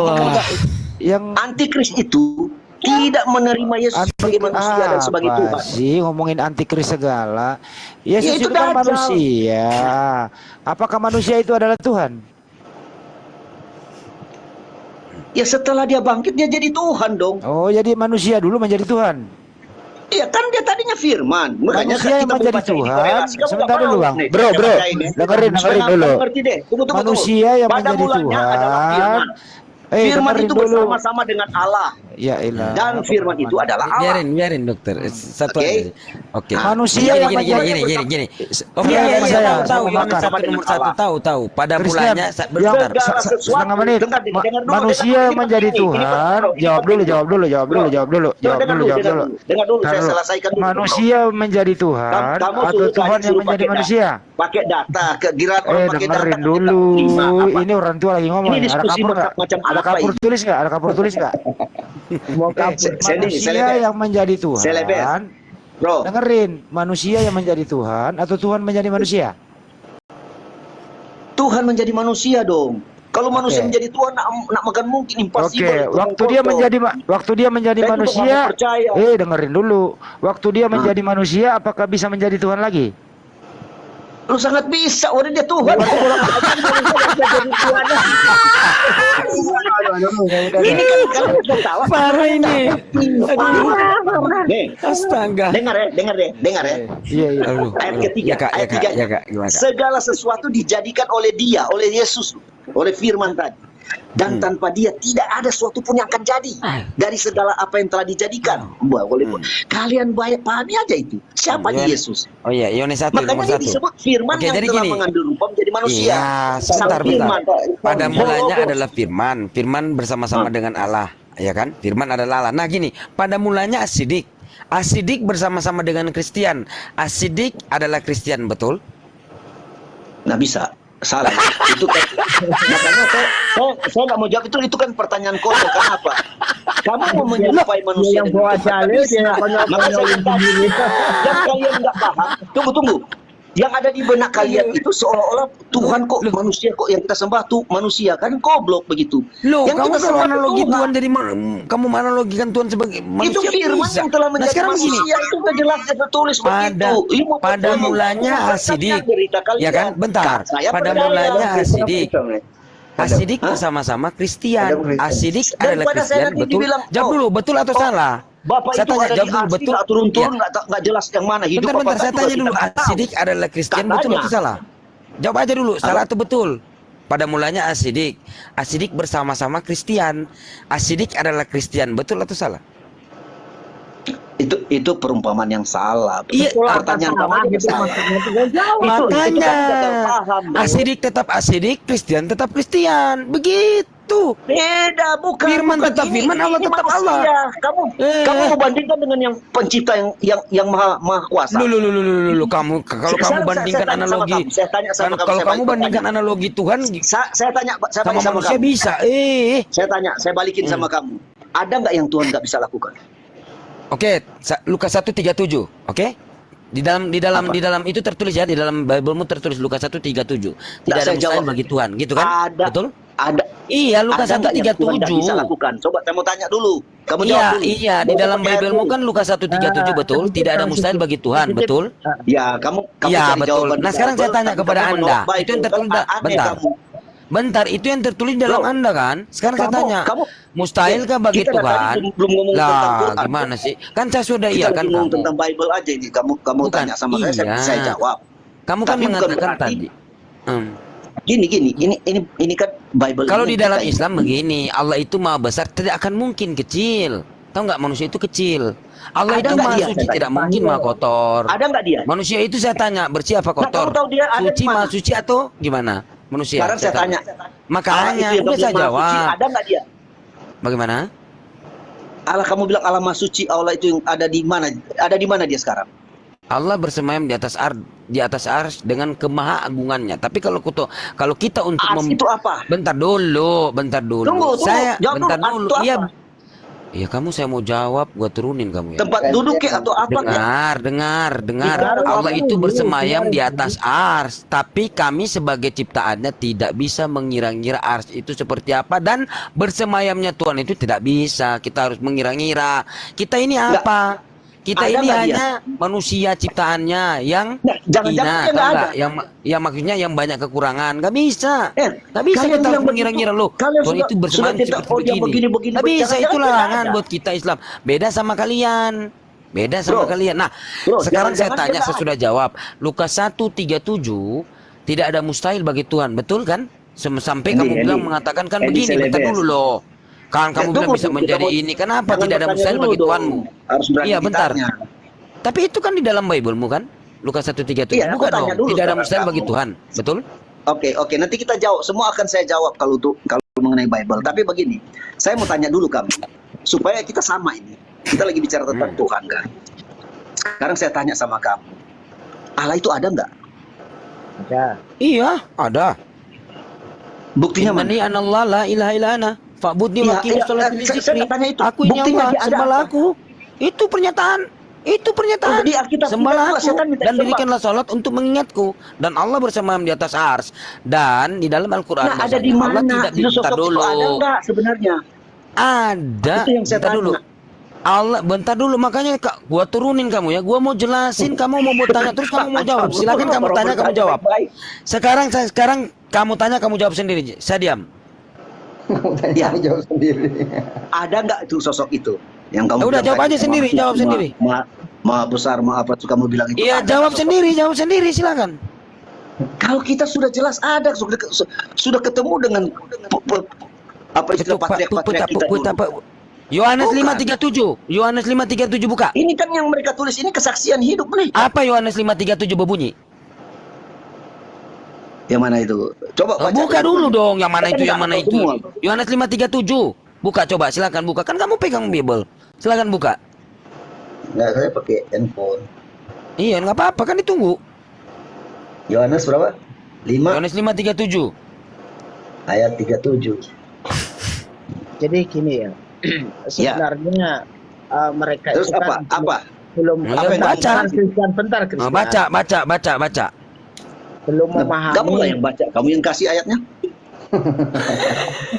Yang Antikris itu tidak menerima Yesus sebagai manusia dan sebagai apa Tuhan. sih ngomongin antikris segala? Yesus Ya, itu itu kan Dajjal. manusia. Apakah manusia itu adalah Tuhan? Ya setelah dia bangkit dia jadi Tuhan dong. Oh, jadi manusia dulu menjadi Tuhan. Iya kan dia tadinya firman. Makanya Manusia yang kita menjadi membaca ini Tuhan. korelasi. Kamu Sebentar nggak dulu, mau Bang. nih, Bro, saya bro. bacain ya. Dengerin Supaya dulu. kamu ngerti deh. Tunggu. Manusia yang Pada menjadi mulanya Tuhan. adalah firman. Firman dengerin itu dulu. bersama-sama dengan Allah. Ya elah. Dan Apa firman firman? itu adalah Allah. Biarin dokter. Satu Oke. aja. Oke. Manusia yang menjadi- gini. Oke, Iya, iya, saya tahu sama Yohanes makan. 1 nomor 1 tahu. Pada Christian, mulanya yang bentar. Segala sesuatu. setengah menit. Dengar dulu, dengar dulu, Manusia dengar yang dulu. menjadi Ini Tuhan. penting, Jawab dulu. dengar dulu, dengar dulu. Saya Taruh. selesaikan dulu. Manusia menjadi Tuhan Kamu atau suruh Tuhan tadi yang suruh menjadi pakai manusia? Pakai data, kira orang pakai data. Dengerin kan dulu. kita terima apa. Ini orang tua lagi ngomong. Ini Ada diskusi kapur nggak? macam Ada apa kapur ini? tulis nggak? Ada kapur tulis nggak? Manusia yang menjadi Selebes. Tuhan. Bro, Dengerin. Manusia yang menjadi Tuhan atau Tuhan menjadi manusia? Tuhan menjadi manusia dong. Kalau manusia Oke. menjadi Tuhan, nak makan mungkin Oke, impossible. waktu dia menjadi Saya juga manusia, nggak percaya. dengerin dulu. Waktu dia menjadi manusia, apakah bisa menjadi Tuhan lagi? Lu sangat bisa, orang dia Tuhan. Ini kan kalian ketawa. Parah ini. Nih, Astaga. dengar ya. Iya. Aduh, Ayat aduh. ketiga, Ya, Kak, ayat ya, Kak, tiga. ya, Kak, gimana, Kak? Segala sesuatu dijadikan oleh dia, oleh Yesus, oleh firman tadi. Dan tanpa dia tidak ada sesuatu pun yang akan jadi dari segala apa yang telah dijadikan. Wah, boleh. Kalian pahami aja itu. Siapa Yohanes- Yesus? Oh iya, Yohanes 1 nomor Makanya dia 1. disebut firman Oke, yang jadi telah gini. mengambil rupa menjadi manusia. Iya, sebentar, Sang firman. Pada mulanya Logos. adalah firman. Firman bersama-sama dengan Allah, ya kan? Firman adalah Allah. Nah, gini, pada mulanya Asidik. Asidik bersama-sama dengan Kristen. Asidik adalah Kristen, betul? Nggak bisa. Salah. Itu kan, makanya saya nggak mau jawab itu kan pertanyaan konyol. Kenapa? Kamu mau menyerupai manusia yang dengan bawa Tuhan, dalil, tak dia bisa. konyol-konyolin Maka saya katakan, sendiri. yang kalian nggak paham. Tunggu. Yang ada di benak kalian itu seolah-olah Tuhan kok manusia kok yang kita sembah tuh manusia kan goblok begitu. Loh, Yang kamu kita kalau sembah analogi Tuhan. Tuhan jadi kamu menganalogikan Tuhan sebagai Itu manusia firman bisa. yang telah Nah, menjadi sekarang manusia gini, itu udah jelas tertulis begitu. pada mulanya Asidik, ya kan? Bentar. Pada mulanya Asidik. Asidik bersama-sama Kristen. Asidik adalah Daripada saya Kristen, nanti betul? dibilang, Jawab dulu, betul atau salah? Bapak Saya itu tanya, ada jawab di dulu, asli, betul? nggak turun-turun, Ya. nggak jelas yang mana hidup Bentar, apa saya enggak, tanya kita dulu. nggak tahu. Asidik adalah Kristen, betul Katanya. atau salah? Jawab aja dulu, salah atau betul? Pada mulanya Asidik. Asidik bersama-sama Kristen. Asidik adalah Kristen, betul atau salah? Itu perumpamaan yang salah. Iya, Pertanyaan kamu aja gitu salah. maksudnya. Tinggal jawab. makanya itu kan gagal paham, bro. asidik tetap asidik, Kristen tetap Kristen. Begitu. Beda, bukan. Firman bukan. tetap firman, Allah ini tetap manusia. Allah. Kamu membandingkan dengan yang pencipta yang maha kuasa. Lu kamu kalau kamu Saya bandingkan tanya sama analogi kamu, saya tanya sama kamu, kalau saya kamu balik bandingkan pertanyaan. analogi Tuhan Saya tanya sama manusia kamu. bisa. Saya tanya, saya balikin sama kamu. Ada nggak yang Tuhan nggak bisa lakukan? Oke, Lukas 1:37. Oke? Di dalam itu tertulis ya, di dalam Biblemu tertulis Lukas 1:37. Tidak ada saya mustahil jawab. bagi Tuhan, gitu kan? Ada. Betul? Ada. Iya, Lukas Ada nggak yang Tuhan nggak bisa 1:37. lakukan? Coba saya mau tanya dulu. Kamu jawab Iya, dulu. iya, di Baru dalam pakai ayat Biblemu dulu. kan Lukas 1:37 betul, tidak ada mustahil bagi Tuhan, betul? Ya, kamu Iya, cari betul. jawaban Nah, di sekarang saya Bible, tanya tapi kepada kamu Anda. menolak Itu yang Bible. tertulis Kan aneh bentar. kamu. Bentar, itu yang tertulis dalam Bro, Anda kan? Sekarang saya tanya, mustahilkah bagi kita Tuhan? tadi belum ngomong tentang Lah, Quran. gimana sih? Kan saya sudah Kita iya lagi kan ngomong kamu. tentang Bible aja ini. Kamu Bukan, tanya sama iya. saya jawab. Kamu kan Tapi bukan mengatakan berarti- tadi. Gini, ini kan Bible. Kalau ini di dalam kita- Islam begini, Allah itu maha besar, tidak akan mungkin kecil. Tahu nggak, manusia itu kecil. Allah Ada itu nggak maha dia? suci, tidak mungkin maha kotor. Ada nggak dia? Manusia itu saya tanya, bersih apa Nah, kotor? kamu tahu dia ada Suci, di mana? maha suci atau gimana? Manusia. Sekarang saya tanya. Makanya, Allah itu yang udah saya Maha Suci, jawab. ada nggak dia? Bagaimana? Allah, kamu bilang Allah Maha Suci, Allah itu yang ada di mana? Ada di mana dia sekarang? Allah bersemayam di atas ars dengan kemahaagungannya. Tapi kalau kita untuk Ars itu apa? bentar dulu. Tunggu, Saya jawab bentar dulu. Ars dulu. itu apa? Iya. Iya, kamu saya mau jawab, gua turunin kamu ya. Tempat duduk ya atau apa? Dengar. Dengar, Allah apa? itu bersemayam di atas ars, tapi kami sebagai ciptaannya tidak bisa mengira-ngira ars itu seperti apa, dan bersemayamnya Tuhan itu tidak bisa. Kita harus mengira-ngira. Kita ini apa? Kita Ada ini nggak hanya manusia ciptaannya yang Nah, jangan-jangan hina, dia tahu nggak nggak? ada. Yang maksudnya yang banyak kekurangan. Nggak bisa. Nggak kalian bisa kita harus bilang mengira-ngira begitu. loh. Kalian Tuhan sudah- itu bersemayam sudah tidak, seperti oh, dia begini, Nggak bisa, jangan-jangan itu dia larangan nggak ada. buat kita Islam. Beda sama kalian. Beda sama Bro, kalian. Nah, bro, sekarang saya jangan-jangan tanya, dia saya nggak sudah jawab. Lukas 1:37, tidak ada mustahil bagi Tuhan, betul kan? Sampai Ini, kamu bilang ini. mengatakan kan Ini begini, bentar selebes. dulu loh. Kan kamu bilang tunggu, bisa kita menjadi mau- ini. Kenapa jangan tidak ada bertanya mustahil dulu bagi dong. Tuhanmu? Harus berani Iya, bentar. ditanya. Tapi itu kan di dalam Biblemu kan? Lukas 1:37. Iya, aku Bukan tanya dong. dulu Tidak ada sekarang mustahil bagi kamu. Tuhan, betul? Oke, nanti kita jawab. Semua akan saya jawab kalau mengenai Bible. Tapi begini, saya mau tanya dulu kamu, supaya kita sama ini. Kita lagi bicara tentang Tuhan kan. Sekarang saya tanya sama kamu, Allah itu ada nggak? Ada. Iya, ada. Buktinya mana? Innani anallah la ilaha illa ana. Fa'budni wa Iya, qimis sholat li saya dzikri. tanya itu. Aku ini Buktinya Allah, dia ada sembahlah apa? aku. Itu pernyataan. Itu pernyataan. Oh, di Alkitab Sembahlah kita aku setan minta dan disembah. dirikanlah sholat untuk mengingatku. Dan Allah bersemayam di atas ars. Dan di dalam Al-Quran Nah, ada di Allah mana? tidak Itu bentar sosok itu dulu. ada nggak sebenarnya? Ada. Itu yang saya Bentar tanya. dulu. Allah, bentar dulu, makanya Kak, gua turunin kamu ya. Gua mau jelasin, kamu mau tanya terus kamu mau jawab. Silakan kamu tanya, kamu jawab. Sekarang kamu tanya, kamu jawab sendiri. Saya diam. Ya, jawab sendiri. Ada nggak itu sosok itu? Yang kamu Ya udah, bilang jawab tadi, aja sendiri, maha- jawab sendiri. Maha besar, maha apa tuh kamu bilang itu? Iya, ada jawab sosok. sendiri, silakan. Kalau kita sudah jelas ada, sudah ketemu dengan apa istilah patriark kita dulu. Yohanes Bukan. 5:37. Yohanes 5:37 buka. Ini kan yang mereka tulis ini kesaksian hidup nih. Apa Yohanes 5:37 berbunyi? Yang mana itu? Coba baca. Buka dulu dong, yang mana Kan itu, yang nggak mana tahu itu. semua. Yohanes 5:37. Buka coba, silakan buka. Kan kamu pegang Bible. Silakan buka. Nggak, saya pakai handphone. Iya, nggak apa-apa, kan ditunggu. Yohanes berapa? 5 Yohanes 5:37. ayat 37. Jadi gini ya. Sebenarnya mereka Terus itu kan apa? belum Ya, Apa yang baca. bentar Nah, Christian. baca. Belum Kamu lah memahami yang baca, kamu yang kasih ayatnya.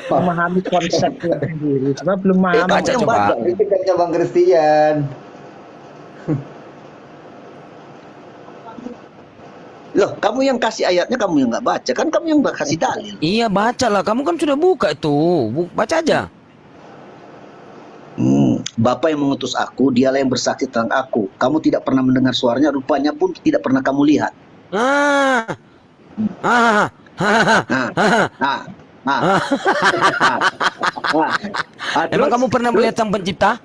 memahami konsepnya sendiri. Cuma belum memahami. Baca Kamu yang coba. baca. Itu kan Bang Christian. Loh, kamu yang kasih ayatnya, kamu yang nggak baca, kan kamu yang kasih dalil. Iya, bacalah. Kamu kan sudah buka itu. Baca aja. Bapa yang mengutus aku, dialah yang bersaksi tentang aku. Kamu tidak pernah mendengar suaranya, rupanya pun tidak pernah kamu lihat. Ah. Nah, Emang kamu pernah melihat Sang Pencipta?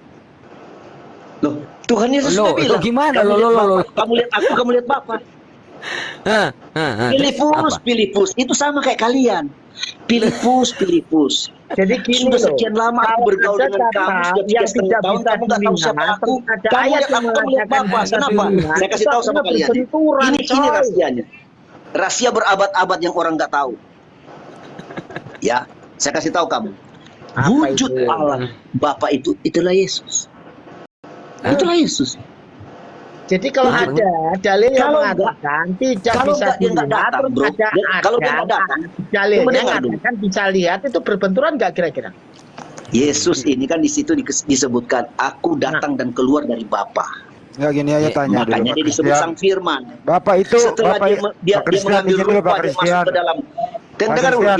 Loh, Tuhan Yesus Lo, sudah bilang. gimana? Kamu Lo, lihat lo, lo. Bapa, kamu lihat aku, kamu lihat Bapa. Filipus, Apa? Filipus, itu sama kayak kalian. Filipus. Jadi gini Sudah loh, sekian lama aku kalau bergaul ada dengan kata kamu, sudah yang 3,5 tidak tahun, bisa kamu nggak tahu siapa dilihat, aku. ada Kamu ayat lihat yang aku, kamu lihat mengatakan Bapa. bisa Kenapa? dilihat. Saya kasih tahu sama Itu kalian. berbenturan, Ini coy. rahasianya. Rahasia berabad-abad yang orang nggak tahu. Ya, saya kasih tahu kamu. Apa Wujud itu? Allah Bapa itulah Yesus. Itulah Yesus. Jadi kalau Nah, ada dalil yang kalau mengatakan tidak kalau bisa nggak, dia nggak dilihat, datang, terus bro. Kalau dia nggak datang, dalilnya tunggu dengar dulu. mengatakan bisa lihat, itu berbenturan nggak kira-kira? Yesus ini kan di situ disebutkan aku datang dan keluar dari Bapa. Nggak, gini aja tanya dulu Makanya Pak dia disebut Christian. sang firman. Bapak itu Setelah Bapak dia Pak Christian mengambil izin dulu rupa, Pak dia Christian. masuk ke dalam. Dengar dulu, Christian.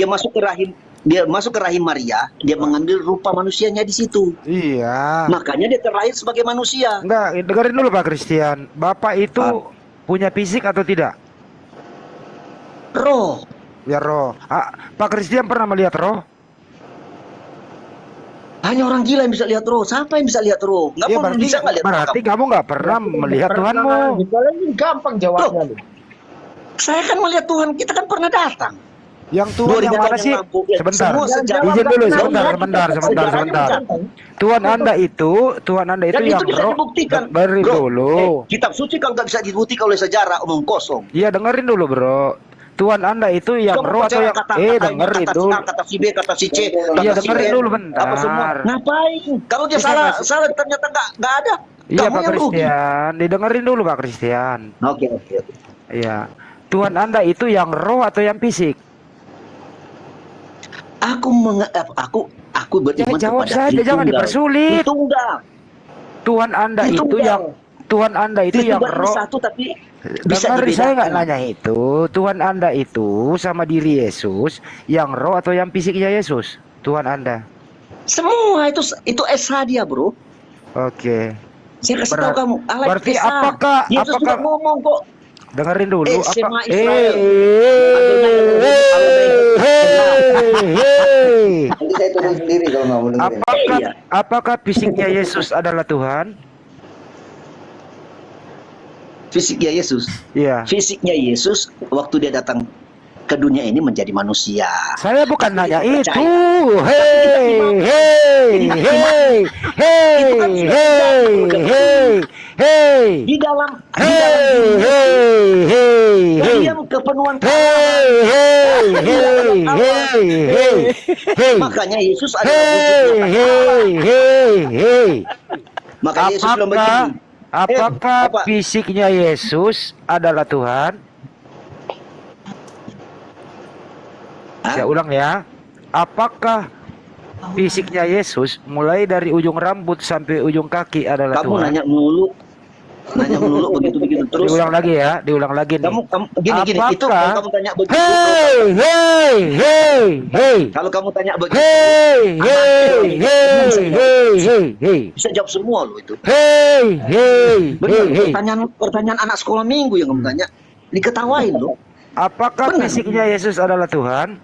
dia masuk ke rahim Maria, dia mengambil rupa manusianya di situ. Iya. Makanya dia terlahir sebagai manusia. Enggak, dengerin dulu Pak Christian. Bapak itu punya fisik atau tidak? Roh. Ya roh. Pak Christian pernah melihat roh? Hanya orang gila yang bisa lihat roh. Siapa yang bisa lihat roh? Nggak Ya pun berarti, bisa nggak lihat roh berarti kamu. kamu nggak pernah melihat Tuhanmu. Kalau ini gampang jawabnya loh. Saya kan melihat Tuhan, kita kan pernah datang. Yang Tuhan 2000 yang mana tahun sih? yang lampau, ya, Sebentar. semua sejarah. Izin dulu, Jawab sebentar, lagi. sebentar. Sejarahnya bukan. Tuhan Anda itu Dan yang itu bisa roh. dibuktikan. Dengerin Bro, dulu. kitab suci kalau nggak bisa dibuktikan oleh sejarah, omong kosong. Iya, dengerin dulu, Bro. Tuhan Anda itu yang Kamu roh atau percaya yang denger kata itu. si A, kata si B, kata si C, Iya, kata si dengerin D, dulu apa semua. bentar. Ngapain? Kalau dia Bisa salah, nggak sih? salah ternyata nggak ada. Iya, Kamu Pak yang rugi. Christian. Didengerin dulu, Pak Christian. Oke. Iya. Tuhan Anda itu yang roh atau yang fisik? Aku beriman Ya, jawab kepada saja, jangan Tritunggal. dipersulit. Tritunggal. Tuhan Anda itu Tritunggal. yang Tritunggal ini roh. satu tapi bisa Dengerin, saya nggak dibedakan. nanya itu. Tuhan Anda itu sama diri Yesus yang roh atau yang fisiknya Yesus? Tuhan Anda. Semua itu SH dia, bro. Oke. Saya kasih tahu kamu. Allah Berarti SH. apakah Yesus sudah ngomong kok. dengerin dulu Sema apa? Israel. Nanti saya turun sendiri kalau nggak mau dengerin. Iya. Apakah fisiknya Yesus adalah Tuhan? Fisiknya Yesus. Iya. Fisiknya Yesus waktu dia datang ke dunia ini menjadi manusia. Saya bukan Tapi nanya tidak itu. percaya. Hei. Di dalam diam kepenuhan makanya Yesus adalah wujudnya Allah. Makanya Yesus bilang begini. Apakah apa? fisiknya Yesus adalah Tuhan? Hah? Saya ulang ya. Apakah fisiknya Yesus mulai dari ujung rambut sampai ujung kaki adalah Kamu Tuhan? nanya melulu begitu terus. Diulang lagi ya, diulang lagi nih. Kamu gini itu Apakah- kalau kamu tanya begitu. Hey. Kalau kamu tanya begitu, Hey. bisa jawab semua loh itu. Hey. Benar, pertanyaan anak sekolah minggu yang kamu tanya, diketawain loh. Apakah Benar. fisiknya Yesus adalah Tuhan?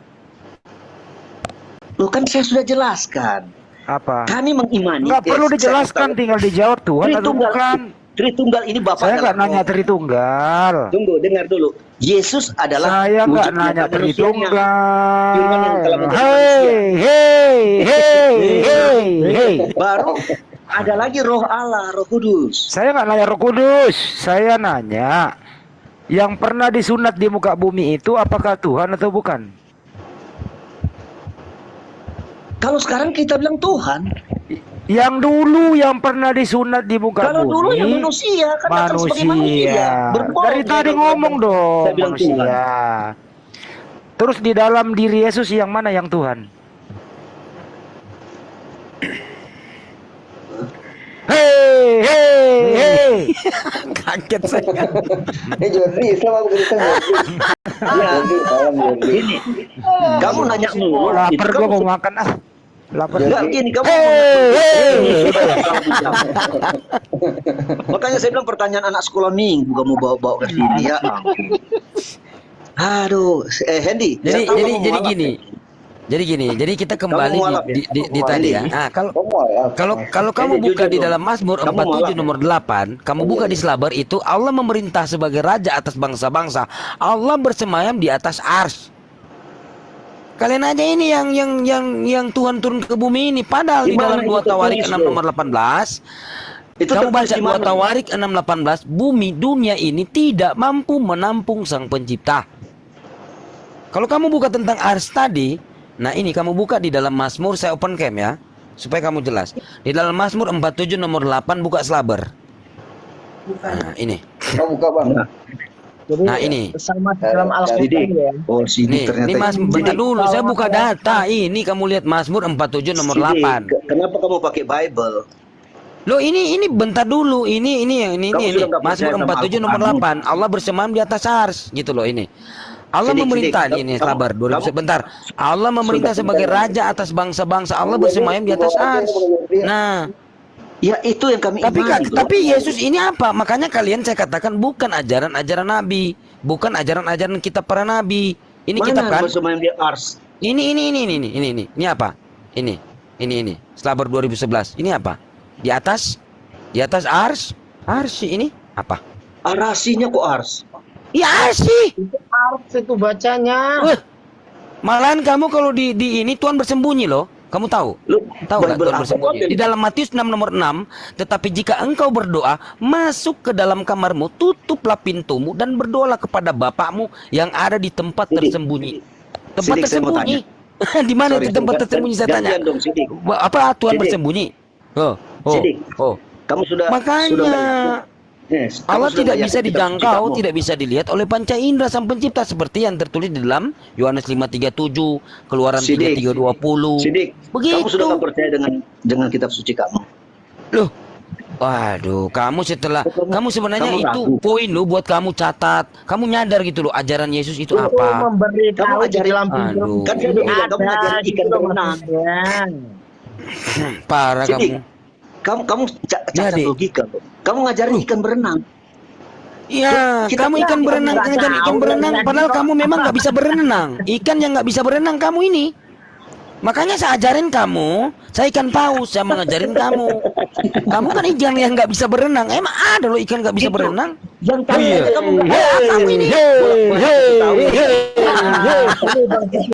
Loh kan saya sudah jelaskan. Apa? Kami mengimani. Nggak perlu dijelaskan, tinggal dijawab Tuhan atau bukan. Tritunggal ini Bapak Saya nggak dalam nanya roh. Tritunggal. Tunggu, dengar dulu. Yesus adalah Saya nggak wujud nanya nyata manusianya. Firman yang telah Tritunggal. menjadi Hey. Baru ada lagi roh Allah, roh kudus. Saya nggak nanya Roh Kudus. Saya nanya yang pernah disunat di muka bumi itu apakah Tuhan atau bukan? Kalau sekarang kita bilang Tuhan. Yang dulu yang pernah disunat di muka Kalau bumi. dulu yang manusia kan datang sebagai manusia. Berbohong Dari dia tadi kalau ngomong bilang- dong saya bilang manusia. Terus di dalam diri Yesus yang mana yang Tuhan? Hey. Kaget saya. Jordi, Islam aku Kristen Jordi. Jordi, salam Jordi. Gini, kamu nanya mulu. Oh, lapar itu gua kamu mau makan ah. Lapar. Enggak gini kamu makanya saya bilang pertanyaan anak sekolah minggu kamu bawa-bawa ke sini ya ampun. Aduh, Hendy. saya Jadi tahu jadi kamu jadi mualaf, gini. ya. Jadi gini, jadi kita kembali mualaf di tadi ya. Nah, kalau kamu Ini buka jujur di dulu. dalam Mazmur Kamu 47 mualaf. nomor 8, kamu buka di selabar itu Allah memerintah sebagai raja atas bangsa-bangsa. Allah bersemayam di atas ars. Kalian aja ini yang Tuhan turun ke bumi ini, padahal di dalam 2 Tawarik 6 nomor 18 Itu kamu tertulis baca di 2 mana? Tawarik 6:18, bumi dunia ini tidak mampu menampung Sang Pencipta. Kalau kamu buka tentang ars tadi, nah ini kamu buka di dalam Mazmur, saya open cam ya, supaya kamu jelas. Di dalam Mazmur 47 nomor 8 buka selabar. Nah ini. Kamu buka bang. Jadi Nah, ini. sama di dalam Al-Quran Sidik. ya. Oh, Sidik Nih, ternyata. ini Mas, bentar dulu, saya buka data. Ini kamu lihat Mazmur 47 nomor Sidik, 8. Kenapa kamu pakai Bible? Loh ini bentar dulu. Ini Kamu sudah nggak Mazmur percaya sama 47 nomor Al-Quran. 8. Allah bersemayam di atas ars, gitu loh ini. Allah Sidik, memerintah Sidik. ini Kamu- sabar 2000 kamu- sebentar. Allah memerintah sebagai raja atas bangsa-bangsa. Allah bersemayam di atas ars. Nah, Ya itu yang kami imani. tapi Yesus ini apa? Makanya kalian saya katakan bukan ajaran-ajaran nabi, bukan ajaran-ajaran kita para nabi. Ini Mana kitab kan? bersemayam di ars? Ini. Ini apa? Ini. Selabar 2011. Ini apa? Di atas ars. Ars ini apa? Arasinya kok ars? Ya ars sih. Ars itu bacanya. Wah, malahan kamu kalau di ini Tuhan bersembunyi loh. Kamu tahu? Lu Tahu nggak Bible Tuhan apa? bersembunyi? Di dalam Matius 6 nomor 6, tetapi jika engkau berdoa, masuk ke dalam kamarmu, tutuplah pintumu dan berdoalah kepada Bapakmu yang ada di tempat Sidik. tersembunyi. Tempat Sidik, saya mau tersembunyi. Di mana Sorry, itu tempat tersembunyi saya tanya? gantian dong, Sidik. Apa Tuhan Sidik. bersembunyi? Oh. Sidik. Oh. Kamu sudah Makanya Yes, kamu Allah sudah tidak nggak bisa yakin kitab suci dijangkau, kamu. tidak bisa dilihat oleh panca indera Sang Pencipta seperti yang tertulis di dalam Yohanes 5:37, Keluaran Sidik. 3:20. Sidik, Begitu. kamu sudah nggak percaya dengan kitab suci kamu. Loh. Waduh, kamu kamu sebenarnya kamu itu ragu. poin lo buat kamu catat. Kamu nyadar gitu loh ajaran Yesus itu Itu apa? memberi Kamu tahu di ajarin- dalam Aduh. Bible Kan saya itu bilang, kamu ada, ngajarin ikan gitu loh, berenang. Mas Yan. Parah Sidik, kamu. kamu cacat Jadi. logika. Kamu ngajarin ikan berenang. Iya, Kita- kamu ikan berenang, ikan berenang, padahal kamu memang nggak bisa berenang. Ikan yang nggak bisa berenang kamu ini. Makanya saya ajarin kamu, saya ikan paus, saya mengajarin kamu. Kamu kan ikan yang nggak bisa berenang. Emang ada loh ikan nggak bisa berenang? Yang kamu, Iya. kamu nggak Kamu ini. bolak-balik tahu. Ini Bang Kiki